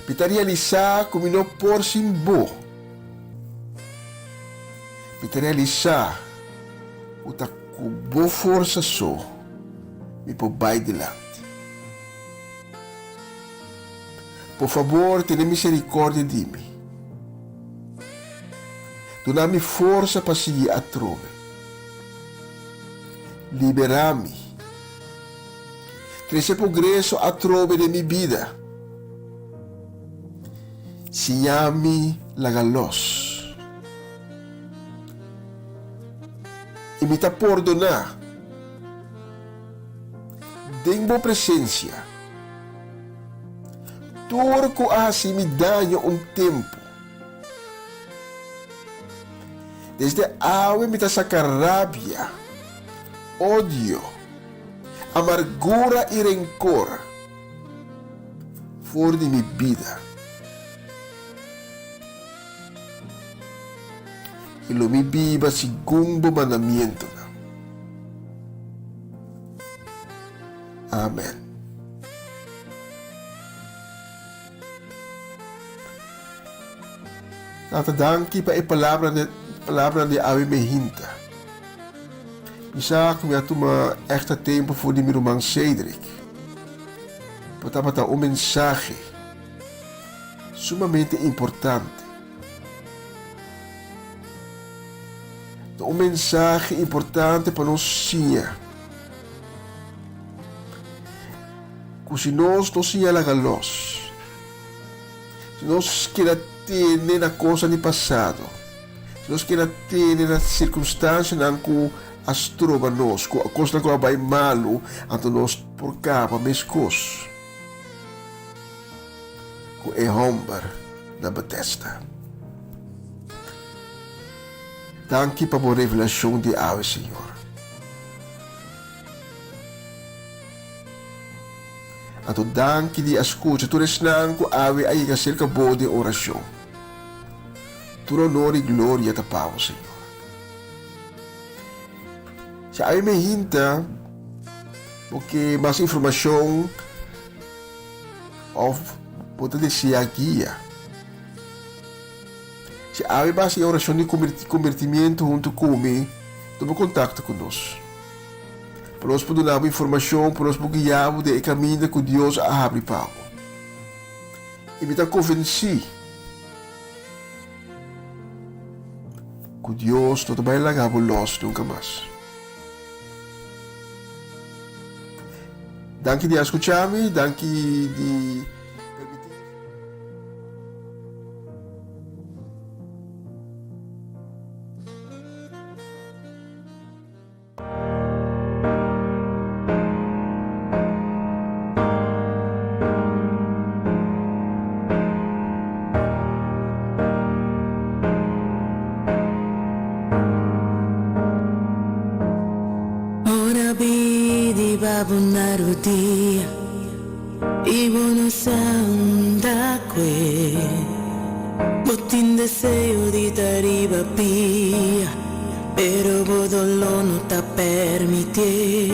Speaker 8: Me está realizar como não por sim bo. Me está realizar o ta com boa força só. Me pôr vai delante. Por favor, tenha misericórdia de mim. Dá-me força para seguir a trove. Liberar-me. Trazer progresso a trove de minha vida. Siame la luz. E me perdonar. Tenho presença. Turco assim me daño tempo. Desde agora me sacar rabia, ódio, amargura e rancor fora de minha vida. E lo me viva segundo o mandamento. Amém. Tata, danke para a palavra de Ave Mehinta. Isa que me toma extra tempo voor die meu irmão Cedric. Para mensagem sumamente importante. Mensagem importante para nós sim. Se nós não señalamos a luz, se nós queremos ter na coisa do passado, se nós queremos ter na circunstância que as trova nós, a coisa que vai malo, então nós por cá para as coisas, com é homem da Bethesda. Danke para a revelação de Ave, Senhor. Então, danke de escuta. Tu resnan ko Ave aí que acerca boa de oração. Tu honor e glória te pau, Senhor. Se Ave me hinta, porque mais informação ou pode dizer a guia. Se Ave base a oração de convertimento junto comigo, toma contato conosco. Para nós poder dar informação, para nós poder guiar o caminho que Deus abre para nós. E me está convencido que Deus não vai largar nós nunca mais. Danke de escutar-me, danke de
Speaker 1: dia Ibu no sanda que Botin deseo di arriba pia Pero bodolo no te permite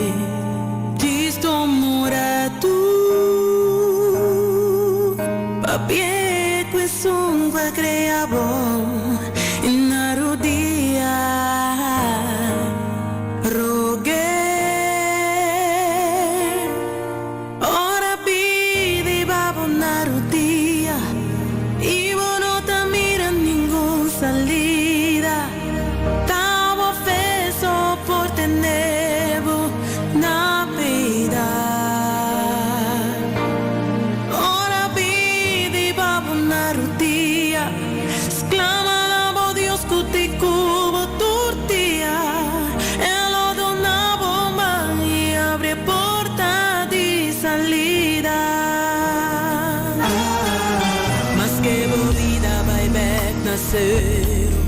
Speaker 1: Cristo mora tu Pa bien
Speaker 2: creavo in arrodia rogué ora pidi babo narudia y no te mira ningún salida tavo feso por tener na vida ora pidi babo narudia exclamava Dios que te cubo tortilla e lo donavo man y abre porta di salida mas que vida vai back na cero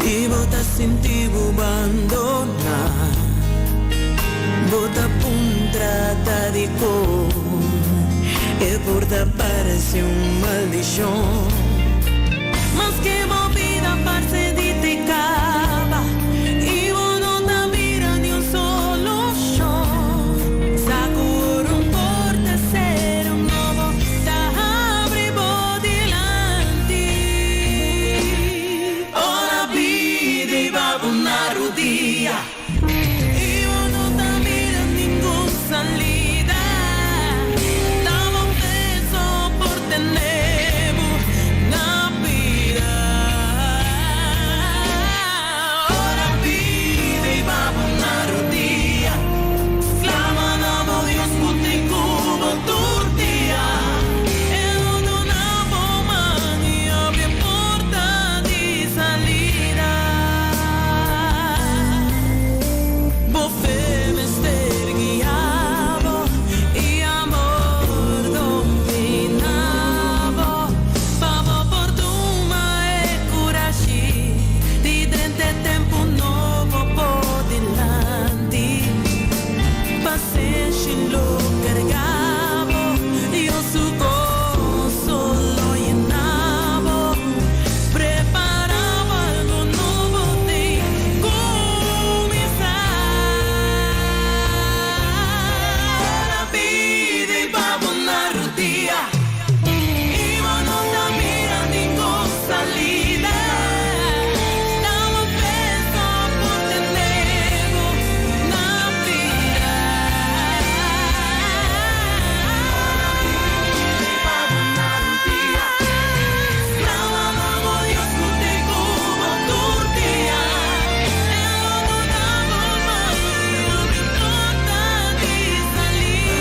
Speaker 2: y bota sentivo abandonar bota puntrata di cor e porta parece un maldición mas que vida parce di te cava y no te mira ni un solo show sacur un porta ser un nuovo da abre bodilanti ora vidi babu narudia y no te mira ningún salida davo peso por tener na vida ora vidi babu narudia exclamava Dios que te cubo tortilla e lo donavo man y abre porta di salida Bofe me sterghiavo y amor dominavo Pavo fortuna e curaci di dente tempo nuovo por dilanti Passesci lo cargavo io su coso lo llenavo preparavo algo nuovo di comenzar vidi babo narudia y no te mira ningún salida davo peso por tener na vida babo narudia exclamava Dios que te cubo tortilla e lo donavo man y abre porta di salida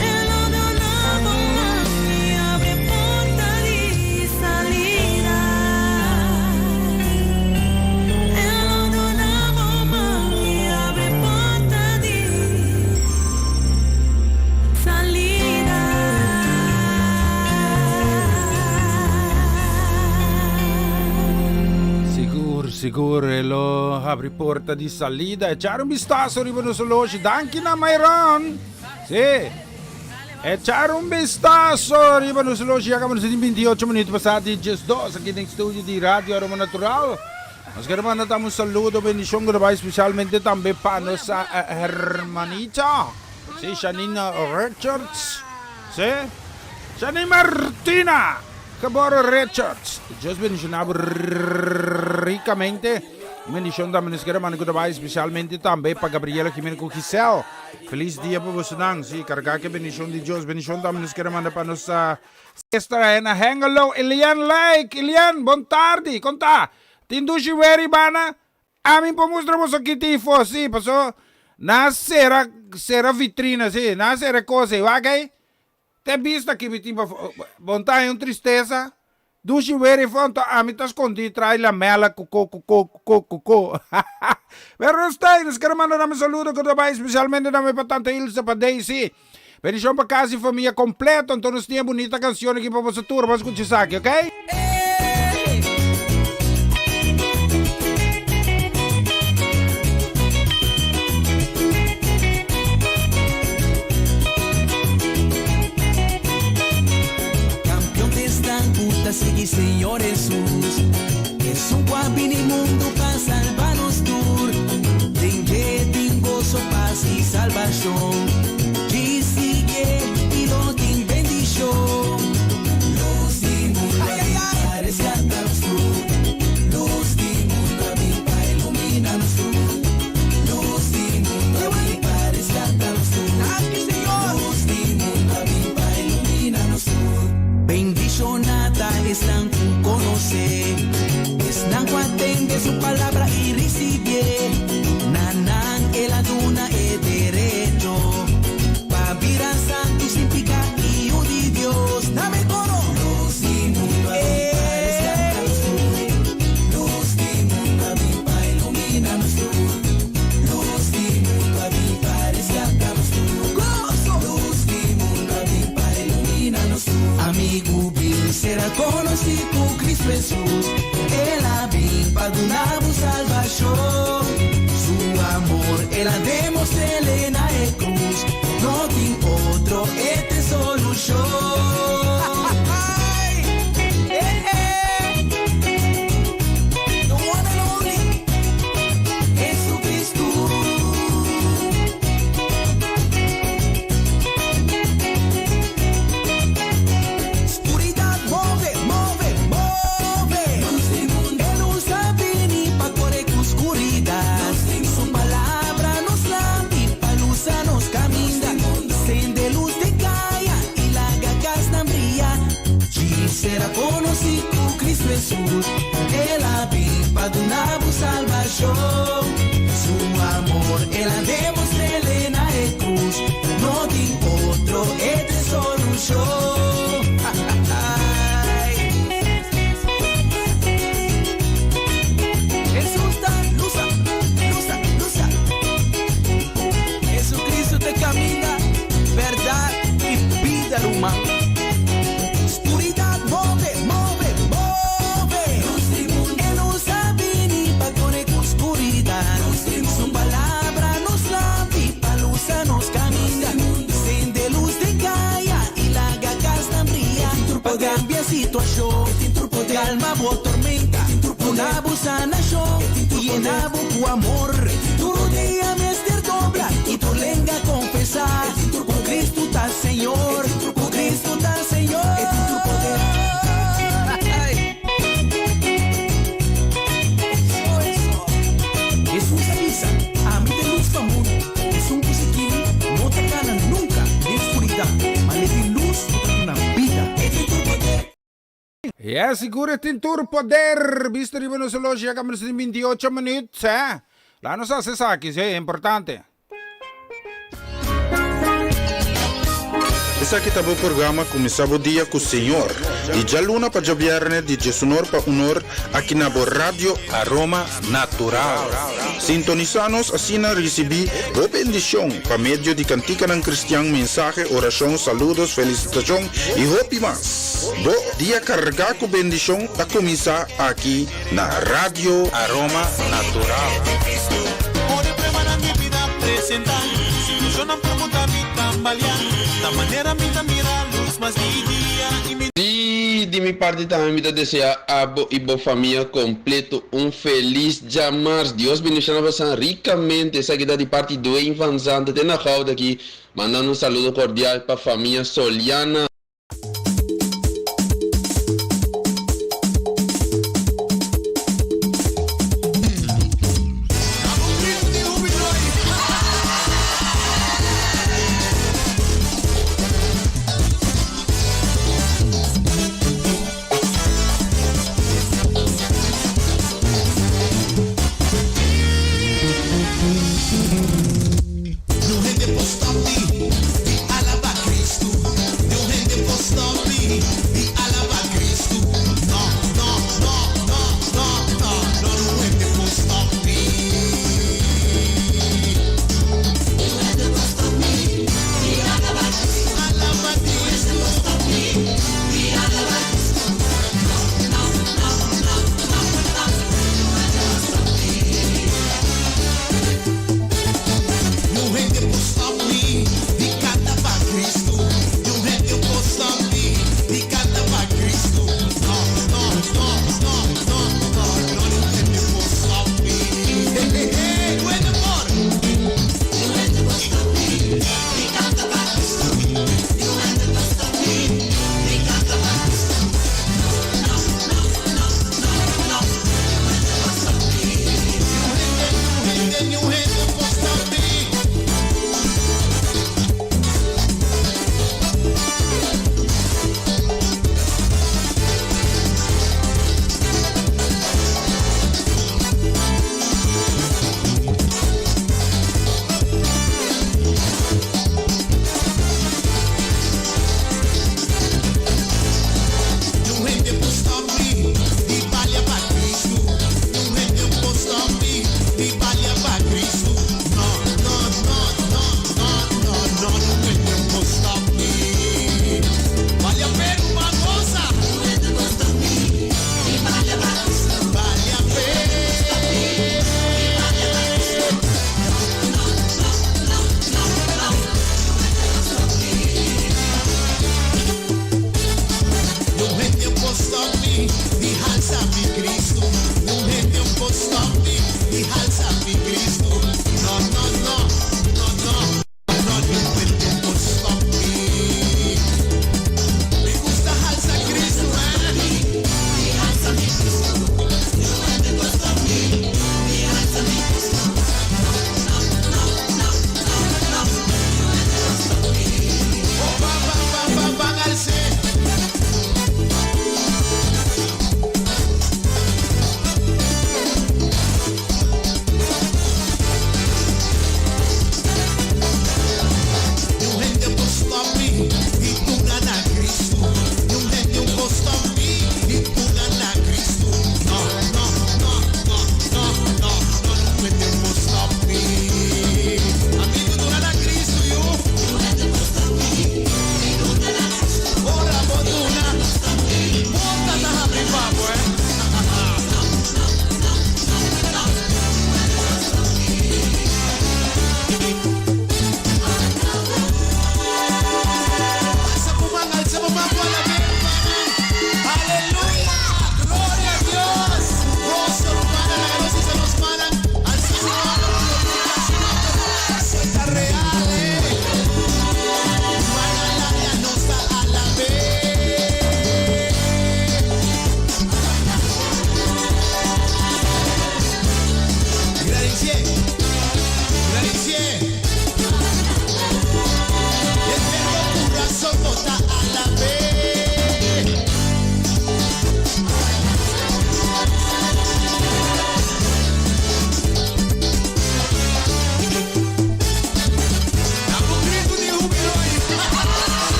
Speaker 2: e lo donavo man y abre porta di salida e lo donavo man y abre porta di
Speaker 3: Sigur, sigur, lo apri porta di salida. E c'era un vistazo arrivano solo oggi. Danki na Mayron. Sì. E c'era un vistazo arrivano solo oggi. Acabamos de 28 minutos passati, just 2 aqui no estúdio de Radio Aroma Natural. Nós queremos mandar um saludo, bendição, especialmente também para nossa hermanita. Sì, Janina Richards. Sì. Janina Martina. Caboro Richards. Just bendicionado ricamente. Bendição também nos queremos mandar especialmente também para Gabriela Jiménez Giselle. Feliz dia para você, não. Sim, carregar que bendição de Deus. Bendição também nos queremos mandar para nossa sister na Hengelo, Elian Lake. Elian, boa tarde. Conta. Tindushi veri bana. Amin po mostramos aqui tifo. Sim, passou. Na sera vitrina, sim. Na sera cose, ok? Te vista que me timba vontade e tristeza. Dushi veri fonto a mi escondi trai la mela cuco. Pero stai, nos quero mandar um saludo que também especialmente também para tanta Ilse para Daisy. Bendição para casa e família completa. Então nós temos bonita canção aqui para você tour, vamos escutar aqui, ok?
Speaker 2: Sigue Señor Jesús, es un guapín mundo para salvarnos tú. Ten gozo, paz y salvación. Y sigue y lo ten bendición. palabra y recibir. Nanan el aduna e derecho. Pavira santo sin pica y de Dios. Dame coro. Luz y mundo a luz y mundo a mi pa ilumina-nos tú. Luz y mundo a mi pa rescata-nos tú. Gozo. Luz y mundo a mi pa ilumina-nos tú. Amigo vil será conocido Cristo Jesús. El abim padunabo salvación. Su amor el demostrele na e cruz. No tem outro, este solución. The one and only Jesucristo. Oscuridad move, move, move. Él usa vini pa correr con oscuridad. Su palabra nos lampi, pa luz nos camina. Sende luz de caia y la gagas na brilla. Y será conocido Cristo Jesús. El abimpa de una salvación. Su amor, el demostrele na e cruz. No tem otro, este solución. Jesús da luza, luza, luza. Jesucristo te camina, verdad y vida humana. Oscuridad move, move, move. Él usa vini pa correr con oscuridad. Su palabra nos lampi, pa luz nos camina. Sende luz de caia y la gagas na brilla. Pode cambiar situación, pode calmar a tormenta. Una busa nación y enabo tu amor. Tu rodea me ester dobra y tu lenga confesar. Con Cristo tal Señor, con Cristo tal Señor. Jesús avisa, a mí de luz pa' mundo. Es un musiquini, no te gana nunca de oscuridad. Mas le di luz una vida. Este es tu poder.
Speaker 3: Ja, siguro tin tur poder. Visto rin mo sa losya kami sa 28 minutos, ha? Lano sa sasakis, importante.
Speaker 5: Essa aqui tá o programa Começava o Dia com o Senhor. E já luna para viernes de Jesunor para unor aqui na Rádio Aroma Natural. Sintonizanos assim na recebi o bendição para meio de cantica ng cristiano, mensaje, oração, saludos, felicitação e hopi mas. Do dia carga com bendição a começar aqui na Rádio Aroma Natural.
Speaker 9: Ore prepara mi vida presentar. Solucionan pregunta mi tambalear. Da maneira me da mira luz mas dia e me
Speaker 10: de minha parte também me desejar a abo e boa família completo feliz jamás. Deus bendiga você ricamente. Essa aqui da de parte do Infanzante tem na cauda aqui mandando saludo cordial para a família Soliana.
Speaker 9: no rende postati, alaba Cristo.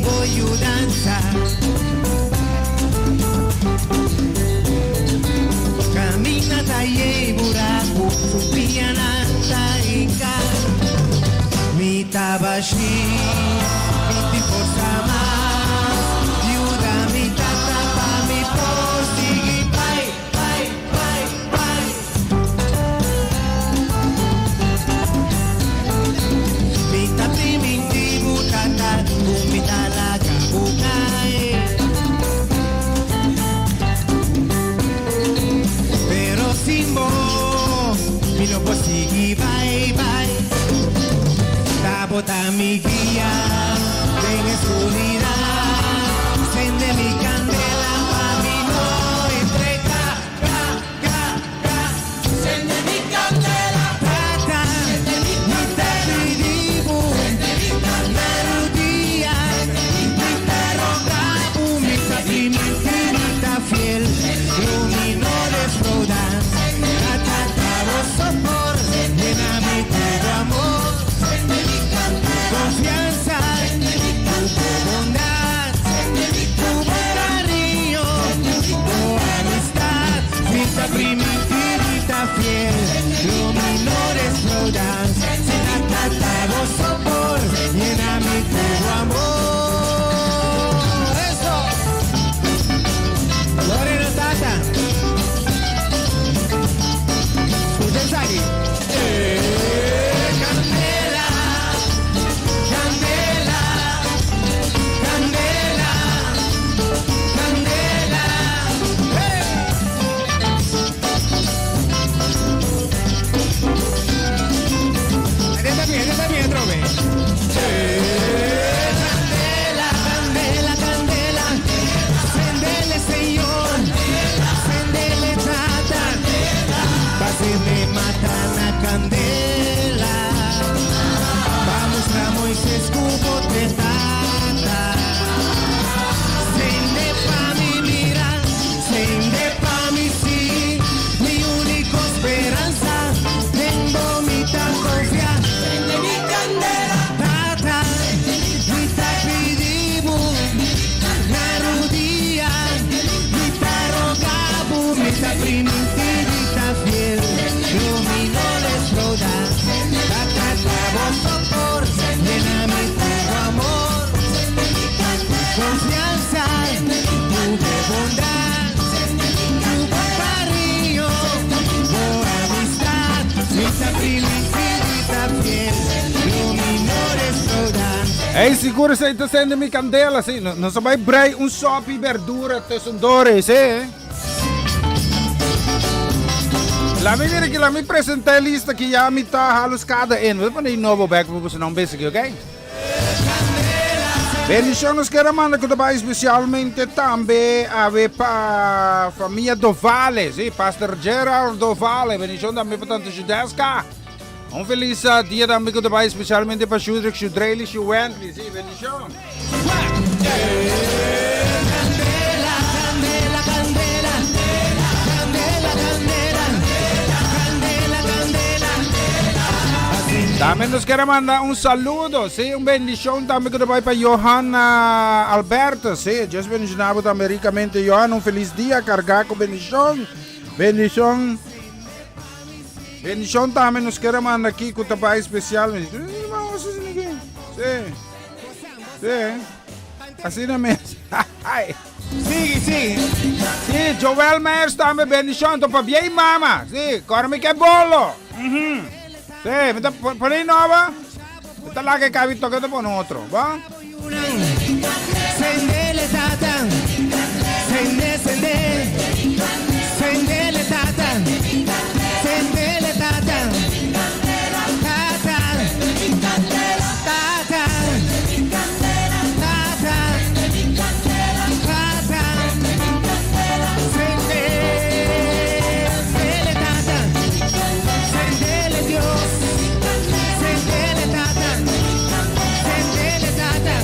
Speaker 11: voy a danzar. Camina talle buraco, subía nata y mi tabashi, mi tipo más, ayuda mi tata pa mi prosigi, pai, pai, pai, pai. Mi tapi mi tibu tata, mi talaga bukai. Pero sin vos, mi no prosigi, bye, bye. Bota mi guía en oscuridad, enciende mi candela pa' mi no entregar, enciende mi candela, enciende mi dibu, la rodilla, mi perro capu, mi infinita fiel, lumino desflodan, vos sopor, llena mi todo amor. Confianza, tu bondad, tu cariño, tu amistad, vida primitiva, fiel, luminores flotan, sin atacado sopor, llena mi todo amor. Eso, Lorena Tata, escuchen aquí. Candela, candela, candela, prendele Señor, prendele tata, pasirle matana candela, vamos a Moisés cubo de tata, sende pa mi mira, sende pa mi sí, mi única esperanza, tengo mi tan confianza. Esa primitivita fiel, luminores flotan, la voz sopor, llena mi todo amor, confianza, tu bondad, tu cariño, tu amistad, esa primitivita fiel, luminores flotan.
Speaker 3: Hey, siguro sa ito sende mi candela, sì, non so mai brai un sopi verdura tesondore, sì? Laat me weer laat me presentare lista que já me tá halos cada in. We van die novo back we zijn bezig, oké? Bendição nos quero mandar que trabalho especialmente também a ver para família Dovale, sim, Pastor Gerald Dovale. Bendição também para tanto Judeska. Feliz dia também que trabalho especialmente para Shudrik, Shudreli, Shuwentley, sim, bendição. También nos quiere mandar un saludo, sí, un bendición también que va para Johanna Alberto, sí, Dios bendicionado también ricamente, Johanna, un feliz día, cargado con bendición, bendición también nos quiere mandar aquí con tu país especial, sí, así no me, sigue, sí, Joel Mers también bendición, tu papi y mamá, sí, corre que bolo, sí, por ahí no va. Esta es la que cabe que te pone otro, ¿va?
Speaker 11: Sendele tata, sendele tata, sendele tata, Dios, sendele tata.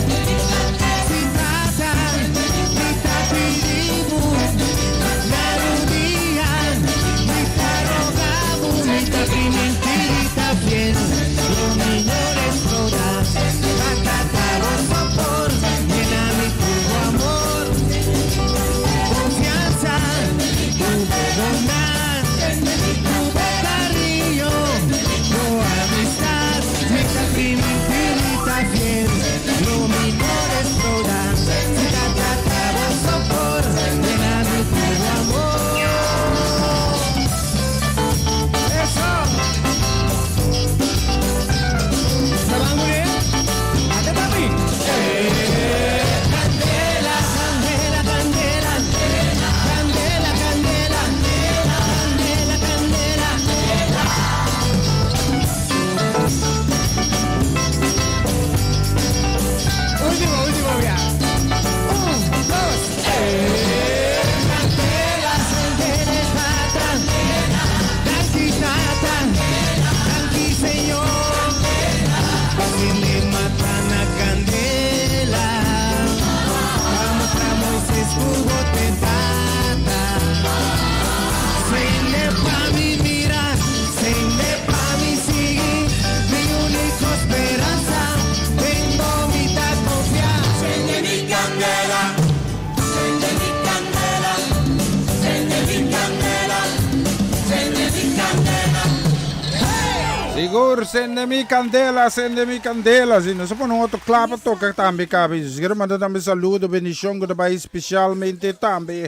Speaker 3: Siguro, sende mi candela. Si não se põe outro clapa, toca também, cabe. Siguro, manda também saludo, bendição, que vai especialmente também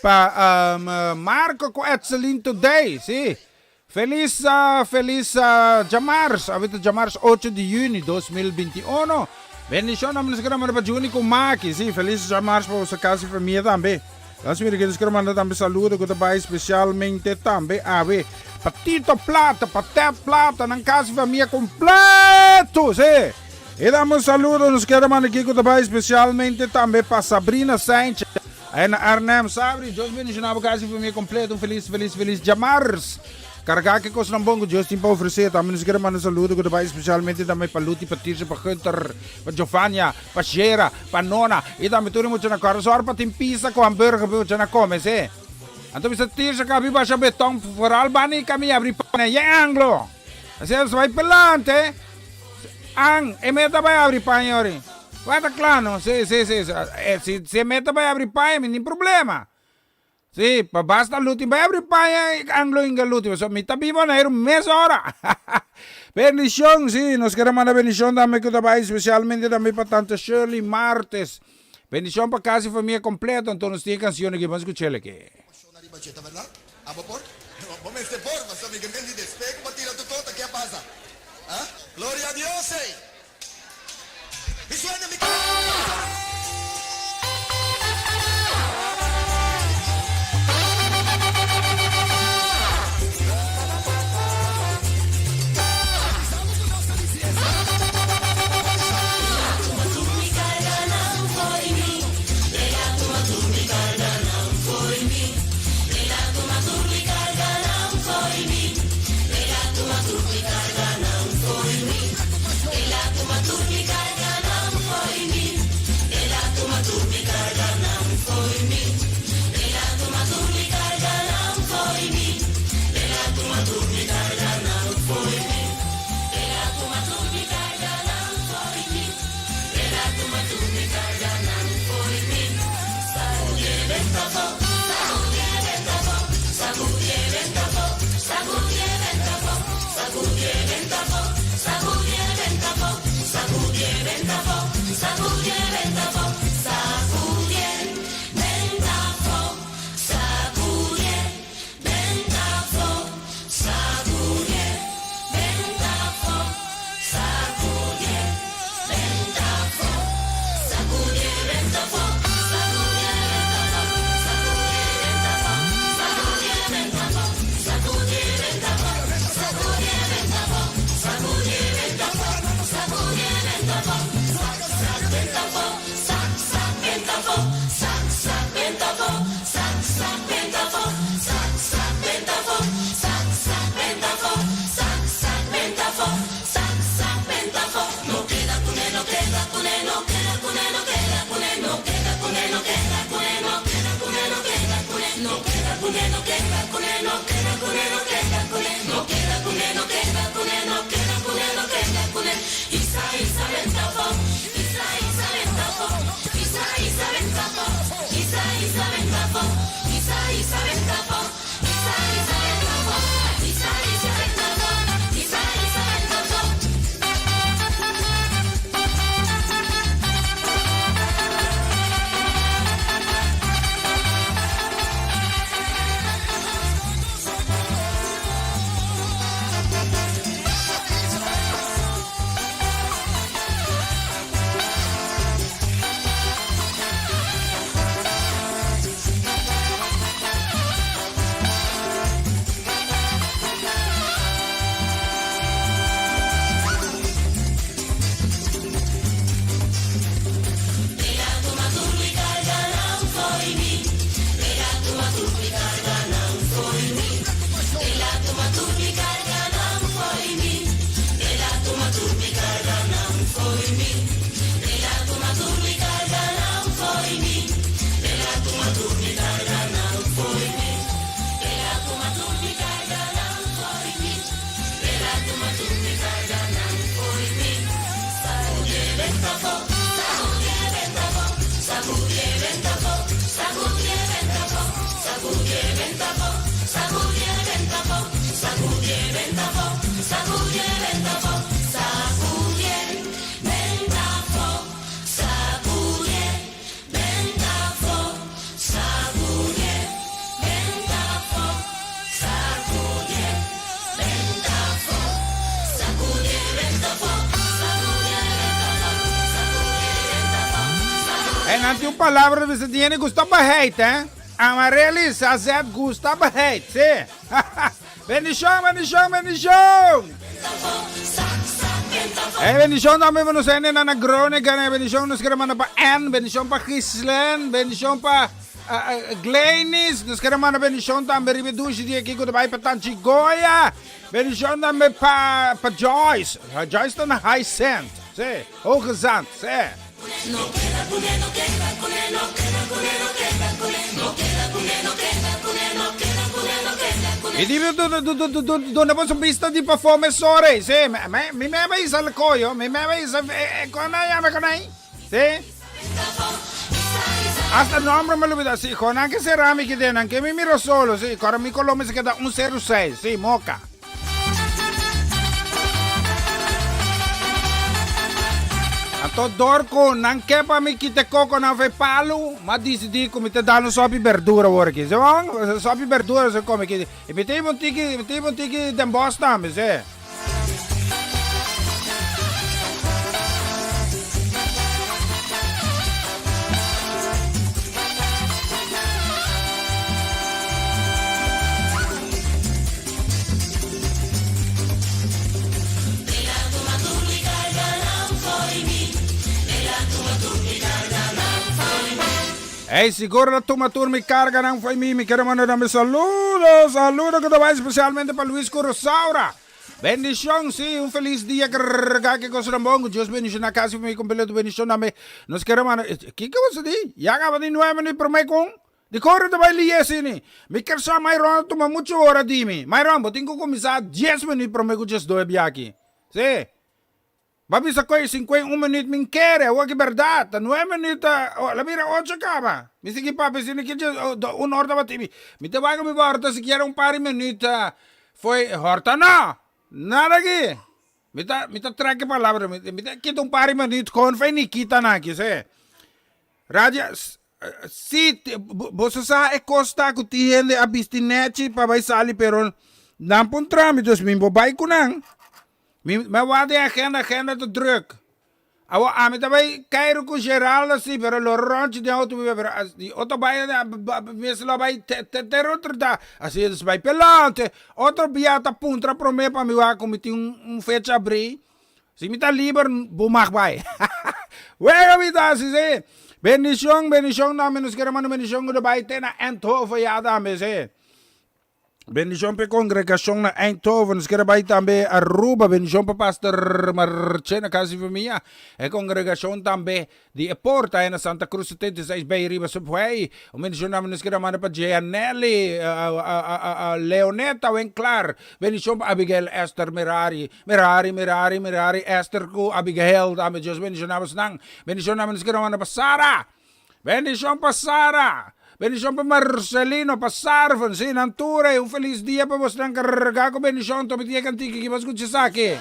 Speaker 3: para Marco Coetzelin today, sim. Feliz Jamars, avete Jamars 8 de junho 2021. Bendição, namin siguro manda para Juni com Maki, sim. Feliz Jamars para você casa e família também. Nós queremos que manda também saludo, que vai especialmente também a Patito Plata, Paté Plata, ng casa e família completo, sim. E damos saludo, nos queremos mandar aqui, que vai especialmente também para Sabrina Sanchez. Aí na Arnhem Sabri, Deus bendicionava casa e família completo, feliz Jamars. Carregar que coisa não bom que Deus tem para oferecer. Também nos queremos mandar saludo, que vai especialmente também para Luti, para Tirce, para Gunter, para Giovanna, para Gera, para Nona. E também tudo muito na cara, só para tem pizza com hambúrguer, para na come, sim. Então bisa Tirce, kami ba siya betong, for Albani kami abri pa na yang anglo. Kasi vai pelante. Ang, meta ba abri pa yori? Guarda claro, sì. Se meta vai abrir paia, não tem problema. Sì, basta luti, vai abrir paia, anglo inga luti. So, mi tabivo na era meia hora. Bendición, sí, nos queremos mandar bendición também que trabalha especialmente também para tanto Shirley Martes. Bendición para casa y familia completa, entonces tiene canciones que vamos a escuchar aquí.
Speaker 12: ¿Verdad? ¿Vapor? Vamos este forma, sabe que me despegue para tirar tu tota, ¿qué pasa? ¿Ah? Gloria a Dios, Y suena mi
Speaker 3: En ante palabra você tiene gusto para hate, ¿eh? Amareli, Sazet gusta para hate, sí. Bendición, bendición, bendición. Bendición namin mo sa inyo na nagrone ka na. Bendición nos karaman na pa Ann. Bendición pa Kislen. Bendición pa Glenis. Nos karaman na bendición ta Amberibe Dushi di Kiko da bay Patanchi Goya. Bendición namin pa Joyce. Joyce ta na high scent. Sí, hoogezand. Sí. No queda con él, no queda con él, no queda con él, no queda con él, no queda con él, no queda con él, no queda con él, no queda con él. E di doon na po sa pista di performance sorry, sì, mi meva isa al coyo, mi meva isa kanay, sì. Hasta nombre me lo olvidó, sì, con anche ceramiche din, anche mi miro solo, sì, con mi colome se queda 106, sì, moca. Ato dorko nang kepa mi kite koko na fe palu, ma di come te danno sopi verdura ora che. Se sopi verdura se come che. E mettevo un tiki den bosta me se. Hey, siguro la tumatur me carga ng family. Me quiero mandar un saludo que te va especialmente para Luis Corosaura. Bendición, sí, un feliz día que cosa ng bongo. Dios bendición na kasi may completo bendición na me. Nos quiero mandar. ¿Qué vas a decir? Ya acaba de 9 minutos por me con. Di corre te va lies ini. Me quiero sa mayroon tuma mucho hora di mi. Mayroon, botin ko kumisa 10 minutos por me ko just doe biaki. Sí. Babi sa ko'y 51 minutes min kere, wag verdad. 9 minutos, la mira 8 kama. Mi sige papi, sinikidya, 1 hora ba tibi. Mi tawagan mi ba horta, sikiera un pari minutos. Foi, horta na. Nada aqui. Mi ta traque palabra, mi ta kita un pari minutos, con fai ni kita na aqui, se. Raja, si, bosa sa e costa ko tihende abistineci, pa bay sali, pero nampun tramitos, min bobay ko nang. Maar wat de agenda te druk. Awa também quero com geral assim, pero lo ronche de auto die auto vai mesmo vai ter outro da, assim eles vai pelante, outro biata puntra para mim para me vai cometer fecha abrir. Se me tá livre, vou mais vai. Wega me tá assim, bendição na menos que mano bendição do vai ter na Eindhoven ja dames hè. Bendición pe congregación na Eindhoven, nos queda bij tambe Aruba, bendición pe pastor Marcena casa família, e congregação tambe di Porta na Santa Cruz 76 bij Riba Subway, o bendición na nos queda mana pa Gianelli, Leoneta Wenclar, bendición pa Abigail Esther Mirari, Esther ko Abigail, tambe Dios bendición na nang, bendición na nos queda mana pa Sara, bendición pa Sara. Bendición para Marcelino, para Sarvan, sí, Nanture, un feliz día para vos cargar con bendición, tome tía cantique que vas a escuchar aquí.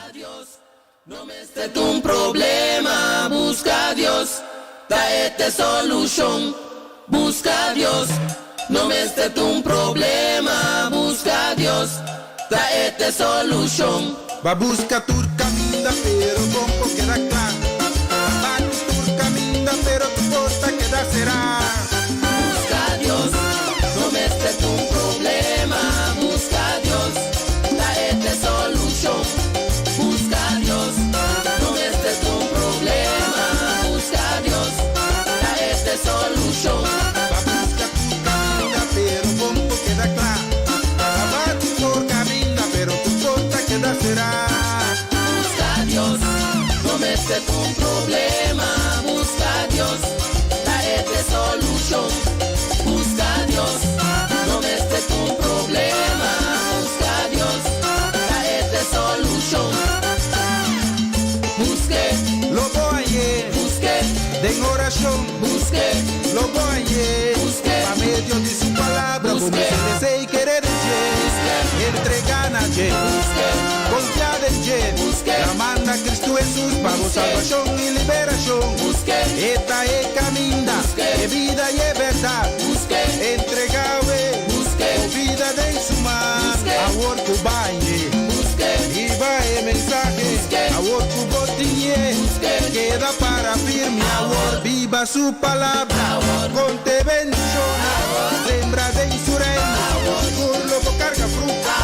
Speaker 2: No me esté un problema, busca a Dios, traete solución, busca a Dios. No me esté un problema, busca a Dios, traete solución.
Speaker 7: Va busca tu camina, pero poco queda claro. Va tu camina, pero tu porta queda será.
Speaker 2: No me estés un problema, busca a Dios, traete solución, busca a Dios. No me estés un problema, busca a Dios, traete solución.
Speaker 7: Va busca tu camina, pero poco queda claro. Va tu camina, pero tu porta queda será.
Speaker 2: Busca a Dios, no me estés un problema, busca a Dios, traete solución. Busca a Dios, no me estés un problema, busca a Dios, traete solución. Busque,
Speaker 7: lo voy a
Speaker 2: busque,
Speaker 7: de oración,
Speaker 2: busque,
Speaker 7: lo voy a
Speaker 2: busque,
Speaker 7: a medio de su palabra,
Speaker 2: busque,
Speaker 7: deseo y querer en entregar a Jen, confiar en Jen, la manda Cristo Jesús para salvación y liberación. Esta es camina de vida y de verdad. Entregable, vida de su mano, ahora tu baile, y va el mensaje, ahora tu botiñe, que queda para firme amor, viva su palabra, con te bendición, sembra de su reino, con loco carga fruta.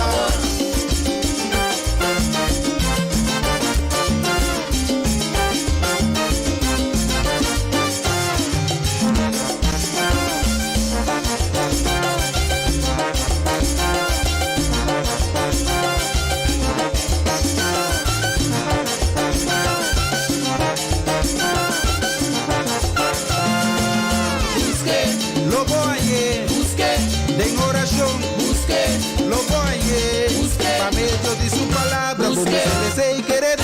Speaker 7: En oración, busque, lo voy a busque, pa' medio de su palabra, busque, desea y querer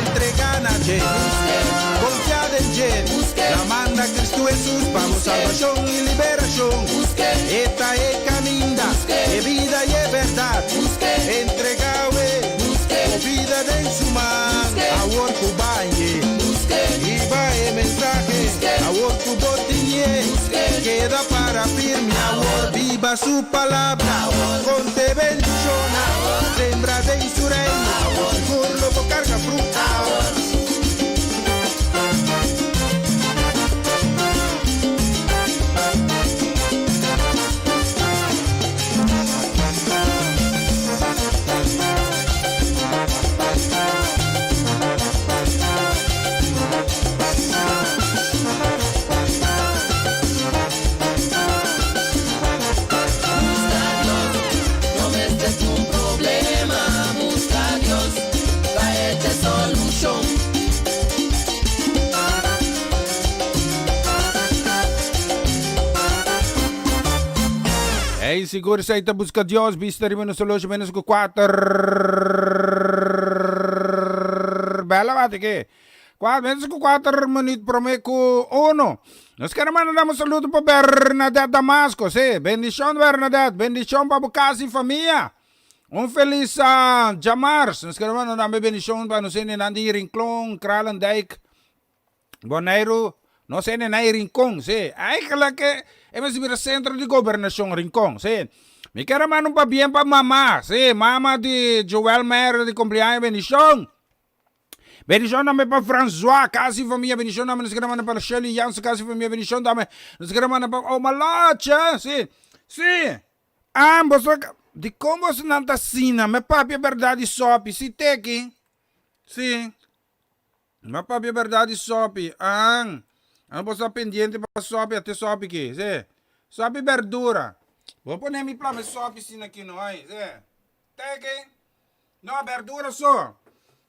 Speaker 7: entregar a Jen, confiar en Jen, la manda Cristo Jesús, vamos salvación y liberación, busque, esta es camina, de vida y es verdad, busque, entregado es, vida de su mano, ahora tu bañe, y va el mensaje, ahora tu botiñe, queda para firme amor, viva su palabra, con te bendición, sembra de su reino, con loco carga fruta.
Speaker 3: Hey, siguro sa ita busca Diyos, vista rin mo na solution, menos ko 4. Bela bate que. 4, menos ko 4 minutes prome ko 1. Nos que naman na damos saludo pa Bernadette Damasco, sí. Bendición Bernadette, bendición pa bucasi familia. Un feliz Jamars. Nos que naman na damos bendición pa no sé ni Nandi Rinclong, Kralandijk, Bonaire, no sé ni Nai Rincón, sí. Ay, kala que hemos ido al centro de gobernación Rincón, sí. Me quiero mandar un pa bien pa mamá, sí. Mamá de Joel Mer de cumpleaños, bendición. Bendición también para François, casi familia, bendición también nos quiero mandar para Shelly Jansen, casi familia, bendición también nos quiero mandar para Omalacha, sí. Sí. Ambos, de como se nanta sina, me papi é verdade sopi, si teki. Sí. Me papi é verdade sopi, Ambos está pendiente para sopi, até sopi aqui, sí. Sopi verdura. Vou poner mi plano sopi sim aqui, não é? Sí. Teki. Não, verdura só.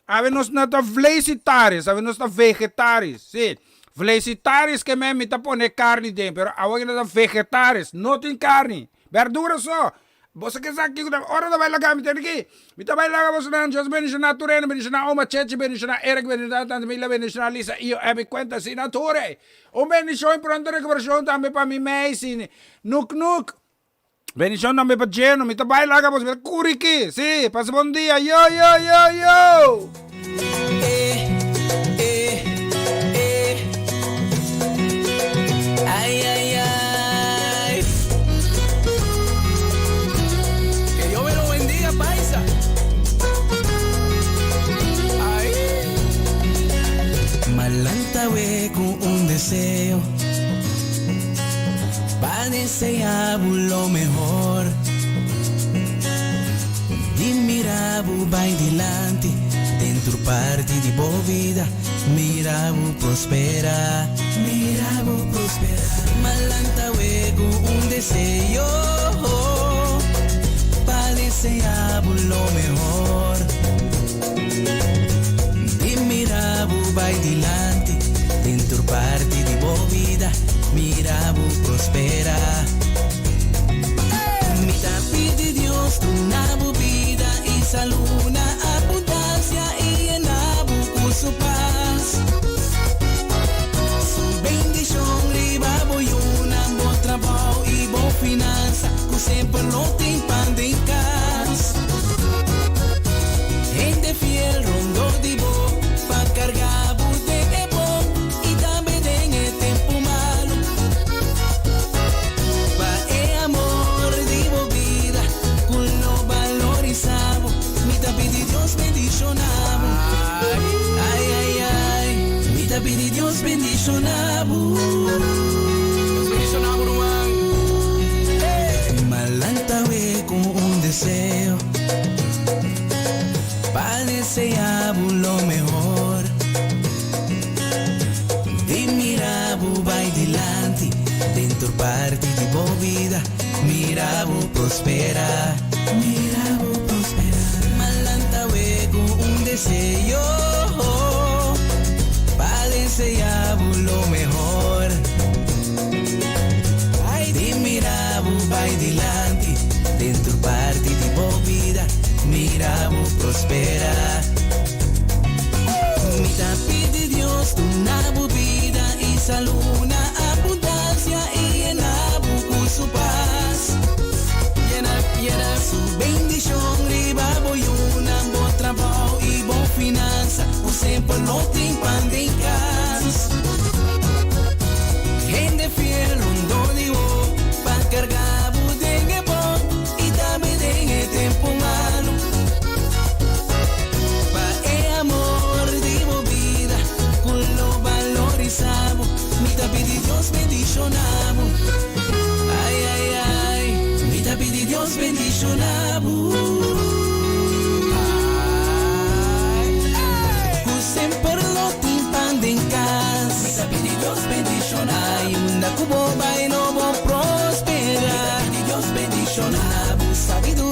Speaker 3: Avemos nata vleesitaris, avemos nata vegetaris, sí. Vleesitaris que me tá poner carne dentro, pero agora nata vegetaris, não tem carne. Verdura só. Você que sabe que hora da vai lagar me tem aqui. Me tá vai lagar você não, just bendição natureza, bendição uma cheche, bendição Eric, bendição tanto me bendição Lisa, eu me conta assinatura. Bendição em pronto recuperação também para mim sim. Nuk. Bendição também para Geno, me tá vai lagar você curiki, sim, passa bom dia. Yo.
Speaker 2: Ay. Que Dios me lo bendiga, paisa. Ay. Malanta con deseo para desear lo mejor y mira va adelante dentro parte de boa vida, mira prospera, malanta con deseo para desear lo mejor y mira va adelante dentro parte de boa vida, mira prospera. Mira pide Dios una vida y salud, una abundancia y en con su paz. Su bendición riba voy una buen trabajo y buena finanza, que siempre no te impande en casa. Gente fiel rondo de bo pa cargar de ebo y también en el tiempo malo. Pa amor de bo vida, con lo valorizamos. Mi tapi de Dios bendicionamos. Ay.
Speaker 11: dentro parte de boa vida, mira vos prospera, malanta hueco un deseo, para desear lo mejor. Ay, di mira vos va adelante, dentro parte de boa vida, mira vos prospera. Mita pide Dios una vida y salud, una abundancia y llena con su paz. Llena su bendición, riba voy una buen trabajo y buena finanza, o siempre lo timpan de casa. Gente fiel, un digo, para cargar budengue bon y también en el tiempo malo. Pa' amor, digo vida, con lo valorizamos, mi pide Dios bendicionamos. Ay, ay, ay, mi pide Dios bendicionamos. Sempre lo timpan de casa, mi pide Dios bendicionamos. Una cubo va y no va a prosperar, mi pide Dios bendicionamos. Sabiduría